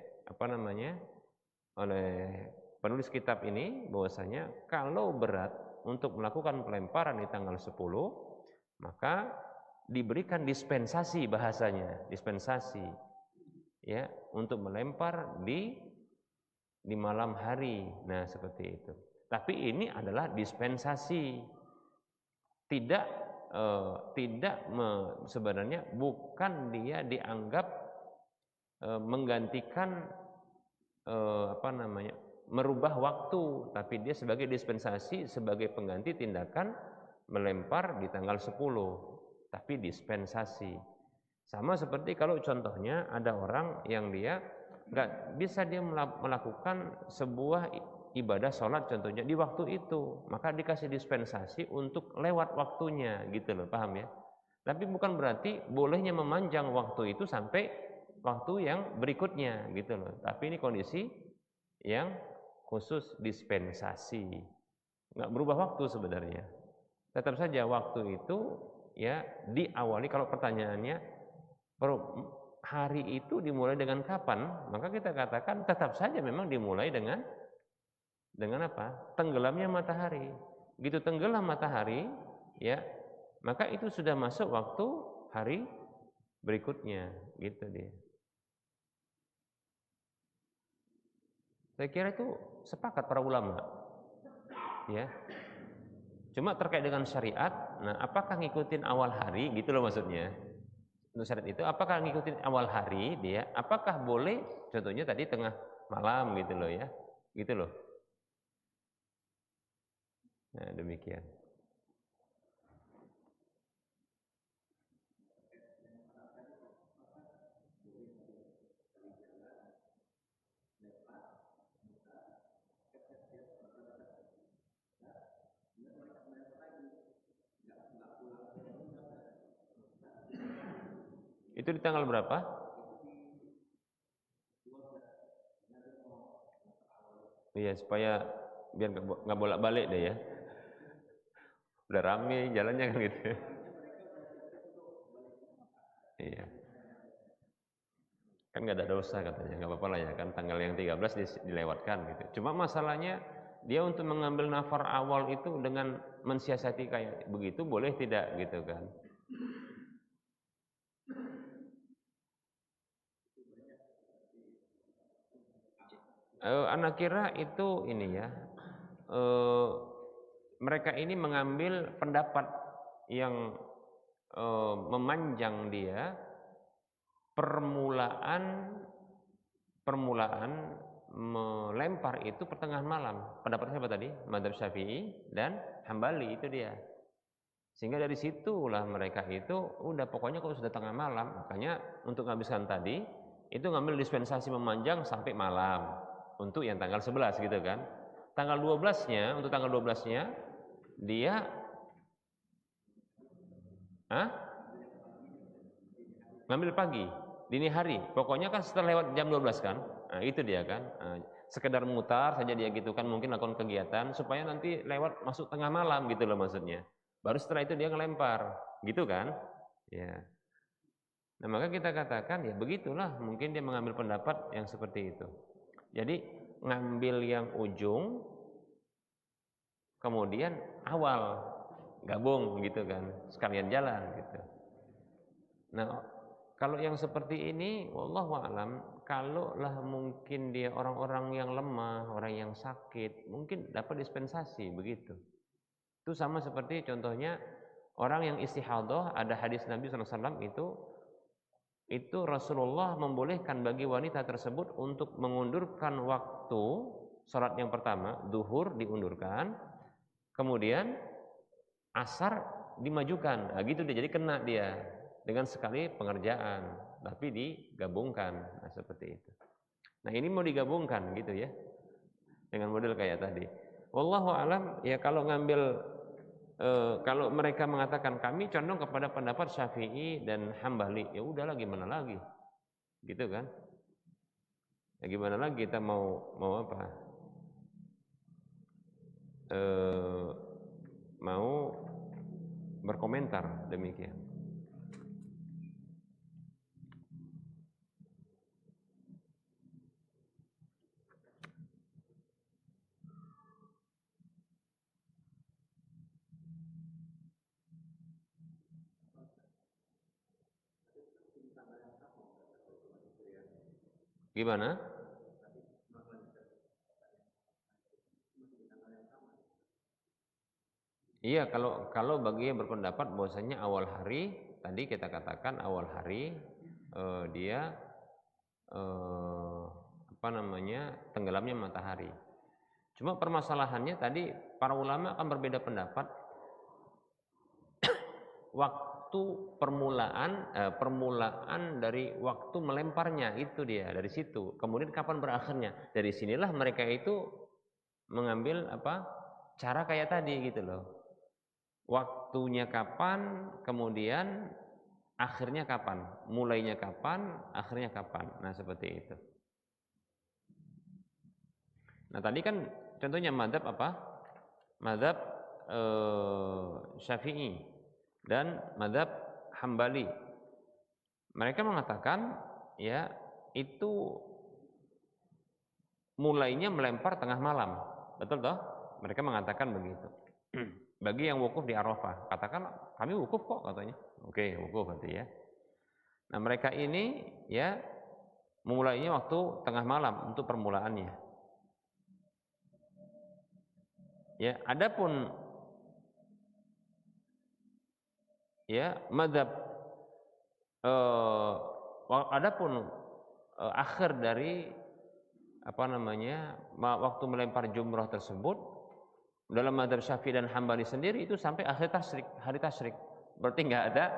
oleh penulis kitab ini bahwasanya kalau berat untuk melakukan pelemparan di tanggal 10 maka diberikan dispensasi, bahasanya dispensasi ya untuk melempar di malam hari. Nah seperti itu. Tapi ini adalah dispensasi, tidak sebenarnya bukan dia dianggap menggantikan merubah waktu, tapi dia sebagai dispensasi, sebagai pengganti tindakan melempar di tanggal 10, tapi dispensasi. Sama seperti kalau contohnya ada orang yang dia nggak bisa dia melakukan sebuah ibadah sholat contohnya di waktu itu, maka dikasih dispensasi untuk lewat waktunya gitu loh, paham ya? Tapi bukan berarti bolehnya memanjang waktu itu sampai waktu yang berikutnya gitu loh. Tapi ini kondisi yang khusus dispensasi, nggak berubah waktu sebenarnya. Tetap saja waktu itu ya diawali. Kalau pertanyaannya hari itu dimulai dengan kapan, maka kita katakan tetap saja memang dimulai dengan apa? Tenggelamnya matahari. Begitu tenggelam matahari ya, maka itu sudah masuk waktu hari berikutnya gitu dia. Saya kira itu sepakat para ulama ya. Cuma terkait dengan syariat, nah apakah ngikutin awal hari gitu loh maksudnya. Untuk syariat itu apakah ngikutin awal hari dia, apakah boleh contohnya tadi tengah malam gitu loh ya, gitu loh. Nah demikian. Itu di tanggal berapa? Iya supaya biar nggak bolak-balik deh ya. Udah rame jalannya kan gitu. Iya. Kan nggak ada dosa katanya, nggak apa-apa lah ya kan tanggal yang 13 dilewatkan gitu. Cuma masalahnya dia untuk mengambil nafar awal itu dengan mensiasati kayak begitu boleh tidak gitu kan. Anak kira itu ini ya, mereka ini mengambil pendapat yang memanjang dia permulaan melempar itu pertengahan malam. Pendapat siapa tadi? Madzhab Syafi'i dan Hambali itu dia. Sehingga dari situlah mereka itu udah pokoknya kalau sudah tengah malam, makanya untuk menghabiskan tadi itu ngambil dispensasi memanjang sampai malam untuk yang tanggal 11 gitu kan. Tanggal 12-nya, untuk tanggal 12-nya dia ngambil pagi, dini hari. Pokoknya kan setelah lewat jam 12 kan. Nah, itu dia kan. Nah, sekedar mutar saja dia gitu kan, mungkin lakukan kegiatan supaya nanti lewat masuk tengah malam gitu loh maksudnya. Baru setelah itu dia ngelempar, gitu kan? Ya. Nah, maka kita katakan ya begitulah, mungkin dia mengambil pendapat yang seperti itu. Jadi ngambil yang ujung kemudian awal gabung gitu kan, sekalian jalan gitu. Nah, kalau yang seperti ini wallahu a'lam, kalaulah mungkin dia orang-orang yang lemah, orang yang sakit, mungkin dapat dispensasi begitu. Itu sama seperti contohnya orang yang istihadah, ada hadis Nabi SAW itu Rasulullah membolehkan bagi wanita tersebut untuk mengundurkan waktu sholat yang pertama, duhur diundurkan, kemudian asar dimajukan. Nah, gitu dia, jadi kena dia dengan sekali pengerjaan, tapi digabungkan. Nah, seperti itu. Nah, ini mau digabungkan gitu ya, dengan model kayak tadi. Wallahu alam, ya kalau ngambil kalau mereka mengatakan kami condong kepada pendapat Syafi'i dan Hambali, ya udahlah gimana lagi, gitu kan? Ya gimana lagi kita mau apa? Mau berkomentar demikian. Gimana? Iya, kalau bagi yang berpendapat bahwasanya awal hari, tadi kita katakan awal hari dia apa namanya, tenggelamnya matahari. Cuma permasalahannya tadi para ulama akan berbeda pendapat waktu permulaan dari waktu melemparnya, itu dia dari situ. Kemudian kapan berakhirnya? Dari sinilah mereka itu mengambil apa? Cara kayak tadi gitu loh. Waktunya kapan, kemudian akhirnya kapan, mulainya kapan, akhirnya kapan. Nah, seperti itu. Nah, tadi kan contohnya madzhab apa? Madzhab Syafi'i dan madzhab Hambali. Mereka mengatakan ya itu mulainya melempar tengah malam. Betul toh? Mereka mengatakan begitu. Bagi yang wukuf di Arafah, katakan kami wukuf kok katanya. Oke, wukuf berarti ya. Nah, mereka ini ya memulainya waktu tengah malam untuk permulaannya. Ya, adapun ya madzhab akhir dari apa namanya waktu melempar jumrah tersebut dalam madzhab Syafi'i dan Hambali sendiri itu sampai akhir tasyrik, hari tasyrik. Berarti nggak ada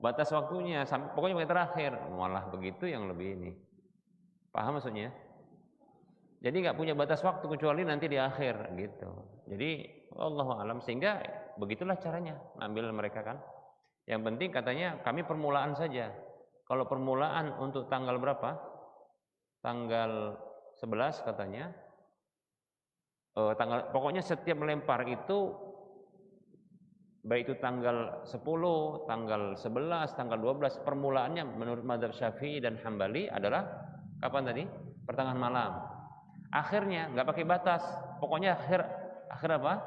batas waktunya, sampai pokoknya yang terakhir. Malah begitu yang lebih ini. Paham maksudnya? Jadi nggak punya batas waktu kecuali nanti di akhir gitu. Jadi Allahu alam, sehingga begitulah caranya ambil mereka kan. Yang penting katanya kami permulaan saja. Kalau permulaan untuk tanggal berapa? Tanggal 11 katanya. Pokoknya setiap melempar itu baik itu tanggal 10, tanggal 11, tanggal 12, permulaannya menurut madzhab Syafi'i dan Hambali adalah kapan tadi? Pertengahan malam. Akhirnya nggak pakai batas. Pokoknya akhir apa?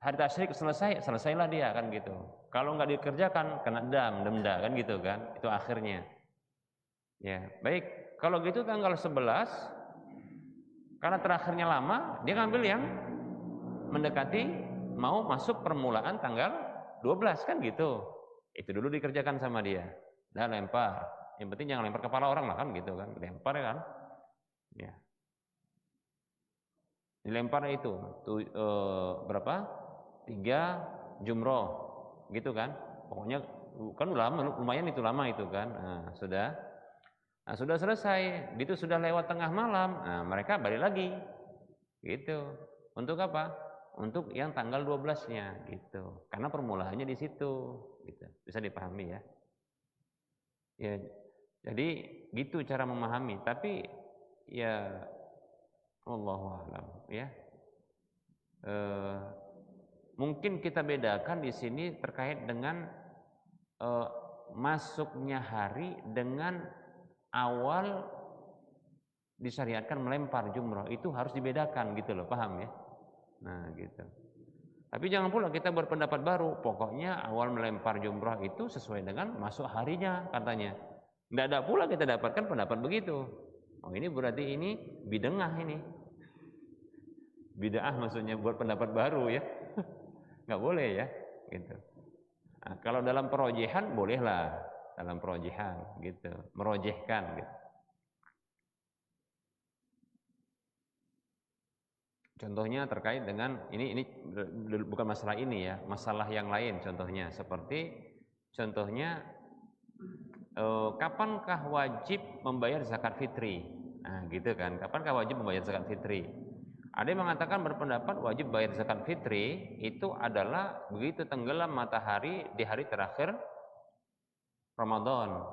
Hari tasyrik selesailah dia kan gitu. Kalau nggak dikerjakan kena denda kan gitu kan. Itu akhirnya. Ya, baik. Kalau gitu tanggal 11 karena terakhirnya lama, dia ngambil yang mendekati mau masuk permulaan tanggal 12 kan gitu. Itu dulu dikerjakan sama dia. Dan lempar. Yang penting jangan lempar kepala orang lah kan gitu kan. Lempar kan. Ya. Dilempar itu berapa? 3 jumroh gitu kan. Pokoknya kan lumayan itu lama itu kan. Nah, sudah selesai, itu sudah lewat tengah malam. Nah, mereka balik lagi. Gitu. Untuk apa? Untuk yang tanggal 12-nya gitu. Karena permulaannya di situ gitu. Bisa dipahami ya. Ya, jadi gitu cara memahami. Tapi ya wallahu a'lam ya. Mungkin kita bedakan di sini terkait dengan masuknya hari dengan awal disyariatkan melempar jumroh, itu harus dibedakan gitu loh, paham ya? Nah gitu. Tapi jangan pula kita berpendapat baru, pokoknya awal melempar jumroh itu sesuai dengan masuk harinya katanya. Tidak ada pula kita dapatkan pendapat begitu. Oh ini berarti ini bid'ah ini. Bid'ah maksudnya buat pendapat baru ya. Nggak boleh ya gitu. Nah, kalau dalam perojehan bolehlah, dalam perojehan gitu, merojehkan gitu. Contohnya terkait dengan ini bukan masalah ini ya, masalah yang lain contohnya seperti contohnya kapankah wajib membayar zakat fitri? Nah, gitu kan. Kapankah wajib membayar zakat fitri? Ada yang mengatakan berpendapat wajib bayar zakat fitri itu adalah begitu tenggelam matahari di hari terakhir Ramadan,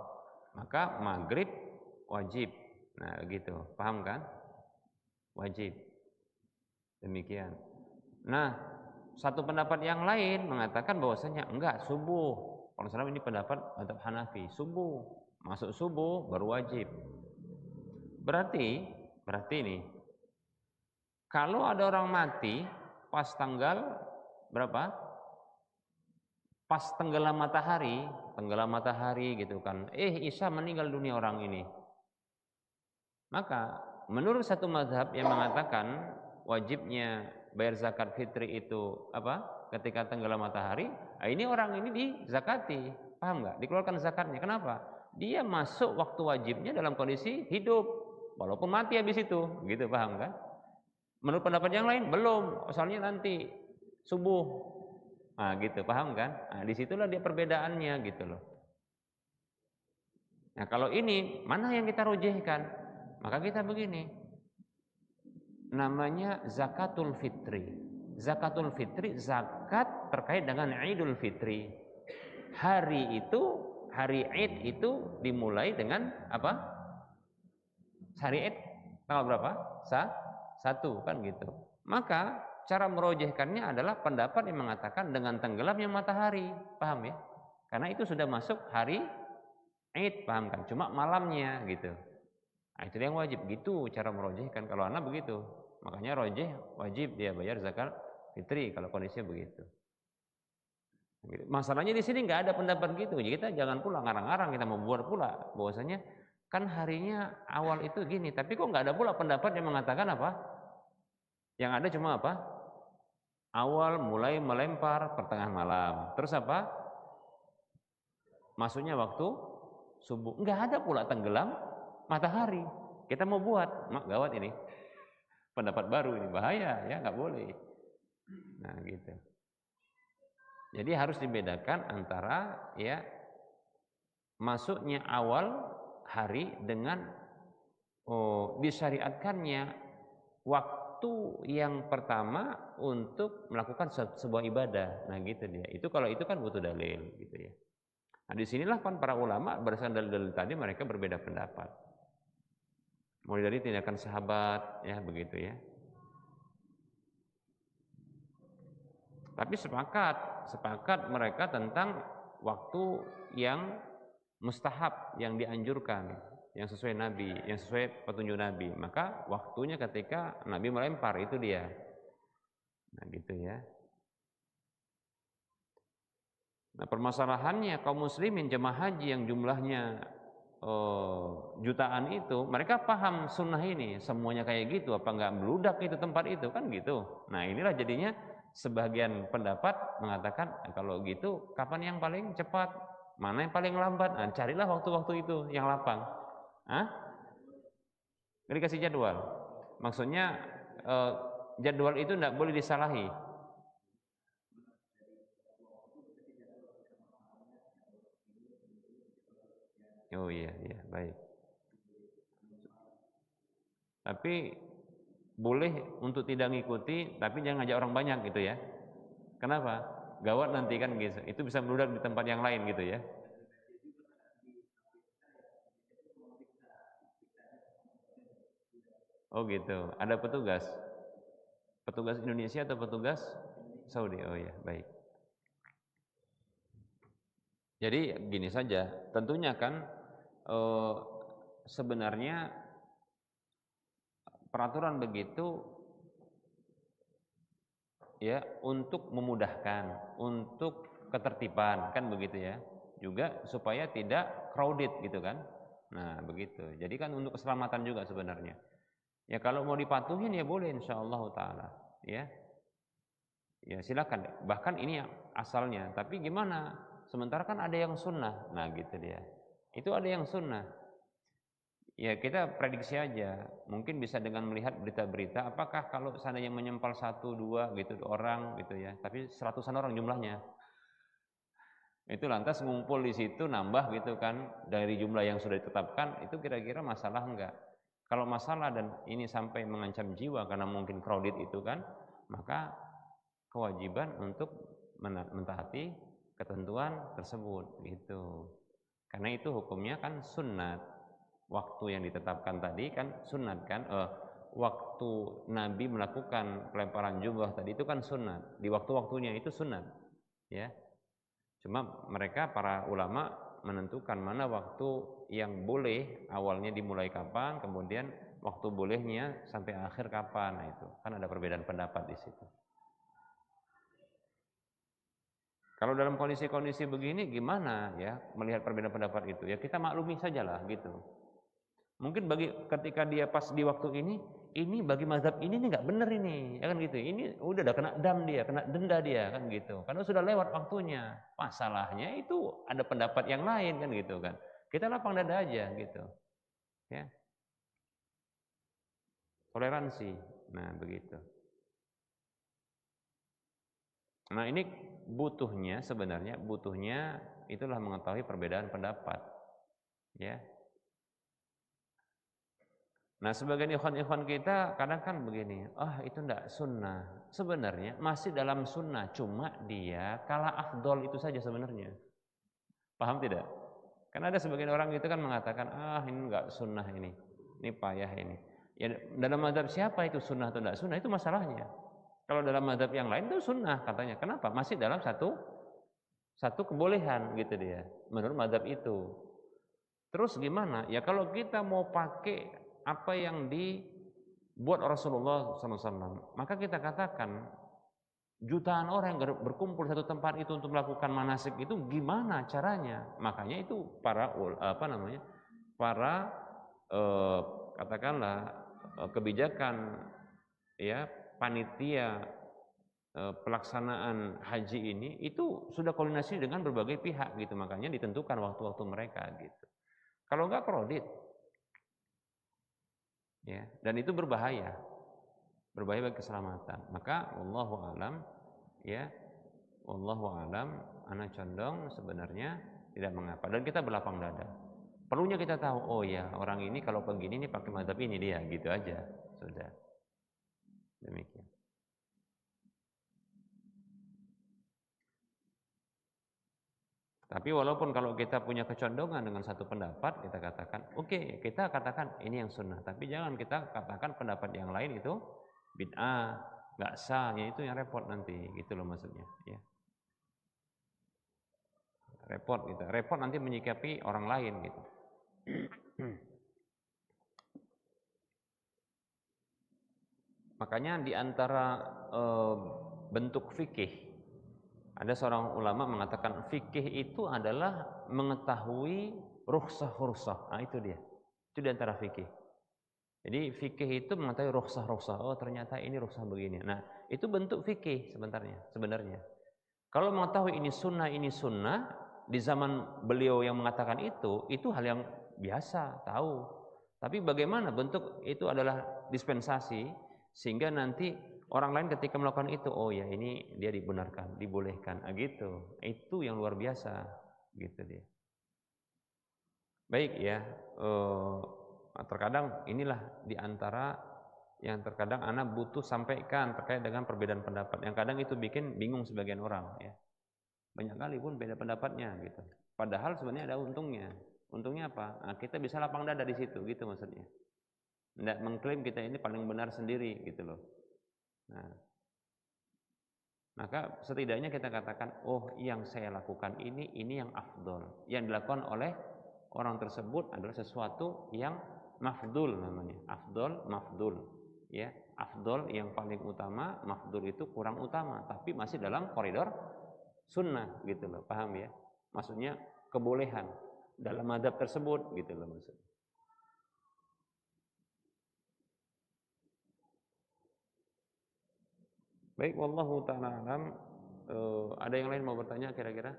maka maghrib wajib. Nah, gitu. Paham kan? Wajib. Demikian. Nah, satu pendapat yang lain mengatakan bahwasanya enggak, subuh. Kalau salah ini pendapat madzhab Hanafi, subuh. Masuk subuh baru wajib. Berarti ini kalau ada orang mati pas tanggal berapa? Pas tenggelam matahari gitu kan. Isa meninggal dunia orang ini. Maka menurut satu mazhab yang mengatakan wajibnya bayar zakat fitri itu apa? Ketika tenggelam matahari, ini orang ini dizakati, paham nggak? Dikeluarkan zakatnya. Kenapa? Dia masuk waktu wajibnya dalam kondisi hidup, walaupun mati habis itu, gitu, paham kan? Menurut pendapat yang lain belum, soalnya nanti subuh, nah gitu, paham kan? Nah disitulah dia perbedaannya gitu loh. Nah kalau ini mana yang kita rojehkan? Maka kita begini, namanya zakatul fitri. Zakatul fitri zakat terkait dengan Idul Fitri. Hari Id itu dimulai dengan apa? Hari Id tanggal berapa? 1 kan gitu. Maka cara merojehkannya adalah pendapat yang mengatakan dengan tenggelamnya matahari, paham ya? Karena itu sudah masuk hari Id, paham kan? Cuma malamnya gitu. Nah, itu yang wajib gitu cara merojehkan. Kalau anak begitu. Makanya rojeh wajib dia bayar zakat fitri kalau kondisinya begitu. Masalahnya di sini nggak ada pendapat gitu. Jadi kita jangan pula ngarang-ngarang kita membuat pula bahwasanya kan harinya awal itu gini, tapi kok nggak ada pula pendapat yang mengatakan apa? Yang ada cuma apa? Awal mulai melempar pertengahan malam. Terus apa? Masuknya waktu subuh. Nggak ada pula tenggelam matahari. Kita mau buat, gawat ini. Pendapat baru ini bahaya ya, nggak boleh. Nah gitu. Jadi harus dibedakan antara ya masuknya awal hari dengan disyariatkannya waktu yang pertama untuk melakukan sebuah ibadah. Nah gitu dia. Itu kalau itu kan butuh dalil gitu ya. Nah disinilah kan para ulama berdasarkan dalil-dalil tadi mereka berbeda pendapat. Mulai dari tindakan sahabat ya begitu ya. Tapi sepakat mereka tentang waktu yang mustahab, yang dianjurkan, yang sesuai Nabi, yang sesuai petunjuk Nabi. Maka waktunya ketika Nabi melempar itu dia. Nah gitu ya. Nah permasalahannya kaum muslimin jemaah haji yang jumlahnya jutaan itu, mereka paham sunnah ini, semuanya kayak gitu, apa enggak meludak itu tempat itu kan gitu. Nah inilah jadinya sebagian pendapat mengatakan kalau gitu kapan yang paling cepat, mana yang paling lambat, nah, carilah waktu-waktu itu yang lapang. Dikasih jadwal, maksudnya jadwal itu tidak boleh disalahi. Oh iya baik. Tapi boleh untuk tidak ngikuti, tapi jangan ngajak orang banyak gitu ya. Kenapa? Gawat nanti kan gitu. Itu bisa meludak di tempat yang lain gitu ya. Oh gitu. Ada petugas? Petugas Indonesia atau petugas Saudi? Oh ya, baik. Jadi gini saja, tentunya kan sebenarnya peraturan begitu ya untuk memudahkan, untuk ketertiban kan begitu ya. Juga supaya tidak crowded gitu kan. Nah, begitu. Jadi kan untuk keselamatan juga sebenarnya. Ya kalau mau dipatuhin ya boleh insyaallah taala, ya. Ya silakan. Bahkan ini yang asalnya, tapi gimana? Sementara kan ada yang sunnah. Nah, gitu dia. Itu ada yang sunnah. Ya kita prediksi aja, mungkin bisa dengan melihat berita-berita, apakah kalau seandainya menyempal 1, 2 gitu orang gitu ya, tapi seratusan orang jumlahnya, itu lantas ngumpul di situ nambah gitu kan dari jumlah yang sudah ditetapkan, itu kira-kira masalah enggak? Kalau masalah dan ini sampai mengancam jiwa karena mungkin crowded itu kan, maka kewajiban untuk mentaati ketentuan tersebut gitu. Karena itu hukumnya kan sunnat. Waktu yang ditetapkan tadi kan sunnat kan, waktu Nabi melakukan pelemparan jubah tadi itu kan sunnat, di waktu-waktunya itu sunnat, ya. Cuma mereka para ulama menentukan mana waktu yang boleh, awalnya dimulai kapan, kemudian waktu bolehnya sampai akhir kapan. Nah itu kan ada perbedaan pendapat di situ. Kalau dalam kondisi-kondisi begini gimana ya melihat perbedaan pendapat itu? Ya kita maklumi sajalah gitu. Mungkin bagi ketika dia pas di waktu ini bagi mazhab ini nggak benar ini, ya kan gitu. Ini udah kena dam dia, kena denda dia kan gitu. Karena sudah lewat waktunya. Masalahnya itu ada pendapat yang lain kan gitu kan. Kita lapang dada aja gitu. Ya. Toleransi. Nah, begitu. Nah, ini sebenarnya butuhnya itulah mengetahui perbedaan pendapat. Ya. Nah, sebagian ikhwan-ikhwan kita kadang kan begini, itu enggak sunnah. Sebenarnya masih dalam sunnah, cuma dia kalah afdol itu saja sebenarnya. Paham tidak? Karena ada sebagian orang itu kan mengatakan, ini enggak sunnah ini payah ini. Ya dalam mazhab siapa itu sunnah atau enggak sunnah itu masalahnya. Kalau dalam mazhab yang lain itu sunnah katanya. Kenapa? Masih dalam satu kebolehan gitu dia, menurut mazhab itu. Terus gimana? Ya kalau kita mau pakai apa yang dibuat Rasulullah SAW, maka kita katakan jutaan orang yang berkumpul satu tempat itu untuk melakukan manasik itu gimana caranya? Makanya itu para para katakanlah kebijakan ya panitia pelaksanaan haji ini itu sudah koordinasi dengan berbagai pihak gitu, makanya ditentukan waktu-waktu mereka gitu. Kalau enggak kredit, ya, dan itu berbahaya bagi keselamatan. Maka wallahu alam, ya, wallahu alam, ana condong sebenarnya tidak mengapa dan kita berlapang dada. Perlunya kita tahu, oh ya orang ini kalau begini ini pakai mazhab ini dia, gitu aja, sudah. Demikian. Tapi walaupun kalau kita punya kecondongan dengan satu pendapat, kita katakan, oke, kita katakan ini yang sunnah. Tapi jangan kita katakan pendapat yang lain itu bid'ah, nggak sah, ya itu yang repot nanti, gitu loh maksudnya. Ya. Repot gitu, repot nanti menyikapi orang lain gitu. Makanya di antara bentuk fikih, ada seorang ulama mengatakan fikih itu adalah mengetahui rukhsah-rukhsah. Nah itu dia. Itu di antara fikih. Jadi fikih itu mengetahui rukhsah-rukhsah. Oh ternyata ini rukhsah begini. Nah itu bentuk fikih sebenarnya. Kalau mengetahui ini sunnah, di zaman beliau yang mengatakan itu hal yang biasa, tahu. Tapi bagaimana bentuk itu adalah dispensasi, sehingga nanti orang lain ketika melakukan itu, oh ya ini dia dibenarkan, dibolehkan, gitu. Itu yang luar biasa, gitu dia. Baik ya, terkadang inilah diantara yang terkadang anak butuh sampaikan terkait dengan perbedaan pendapat. Yang kadang itu bikin bingung sebagian orang ya. Banyak kali pun beda pendapatnya gitu. Padahal sebenarnya ada untungnya. Untungnya apa? Nah, kita bisa lapang dada di situ gitu maksudnya. Tidak mengklaim kita ini paling benar sendiri gitu loh. Nah, maka setidaknya kita katakan, oh yang saya lakukan ini yang afdol. Yang dilakukan oleh orang tersebut adalah sesuatu yang mafdul namanya. Afdol, mafdul. Ya, afdol yang paling utama, mafdul itu kurang utama, tapi masih dalam koridor sunnah gitu loh, paham ya? Maksudnya kebolehan dalam adab tersebut gitu loh maksudnya. Baik, wallahu ta'ala alam. Ada yang lain mau bertanya kira-kira?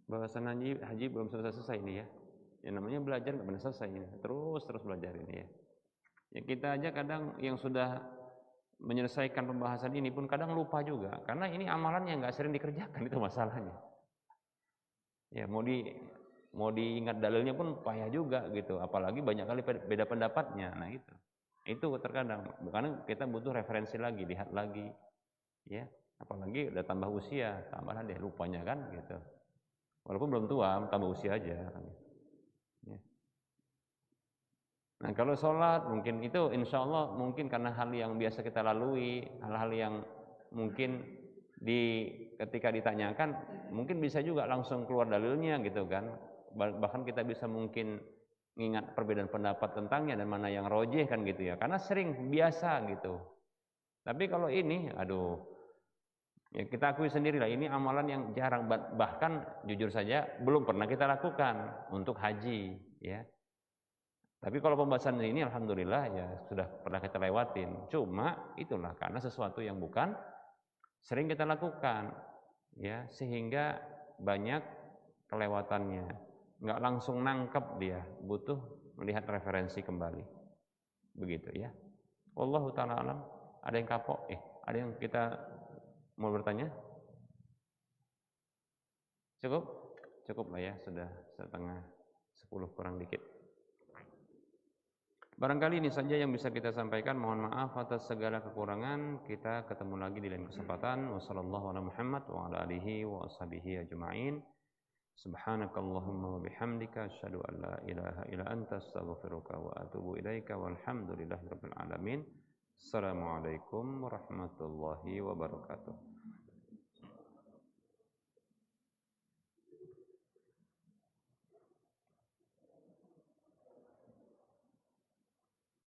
Bahasan haji belum selesai ini ya. Yang namanya belajar nggak pernah selesai ini. Terus belajar ini ya. Ya kita aja kadang yang sudah menyelesaikan pembahasan ini pun kadang lupa juga, karena ini amalan yang nggak sering dikerjakan, itu masalahnya. Ya mau diingat dalilnya pun payah juga gitu, apalagi banyak kali beda pendapatnya. Nah itu terkadang, karena kita butuh referensi lagi, lihat lagi, ya. Apalagi udah tambah usia, tambah deh lupanya kan gitu. Walaupun belum tua, tambah usia aja. Ya. Nah kalau sholat mungkin itu insya Allah mungkin karena hal yang biasa kita lalui, hal-hal yang mungkin ketika ditanyakan mungkin bisa juga langsung keluar dalilnya gitu kan. Bahkan kita bisa mungkin mengingat perbedaan pendapat tentangnya dan mana yang rojih kan gitu ya, karena sering biasa gitu. Tapi kalau ini aduh, ya kita akui sendiri lah, ini amalan yang jarang, bahkan jujur saja belum pernah kita lakukan untuk haji ya. Tapi kalau pembahasan ini alhamdulillah ya sudah pernah kita lewatin. Cuma itulah karena sesuatu yang bukan sering kita lakukan ya, sehingga banyak kelewatannya. Enggak langsung nangkep dia, butuh melihat referensi kembali. Begitu ya. Wallahu taala alam. Ada yang kapok? Ada yang kita mau bertanya? Cukup? Cukup lah ya, sudah setengah 10 kurang dikit. Barangkali ini saja yang bisa kita sampaikan. Mohon maaf atas segala kekurangan. Kita ketemu lagi di lain kesempatan. Wassallallahu ala Muhammad wa ala alihi wa ashabihi ajma'in. Subhanakallahumma wa bihamdika asyhadu an la ilaha illa anta astaghfiruka wa atubu ilaika walhamdulillahirabbil alamin. Assalamualaikum warahmatullahi wabarakatuh.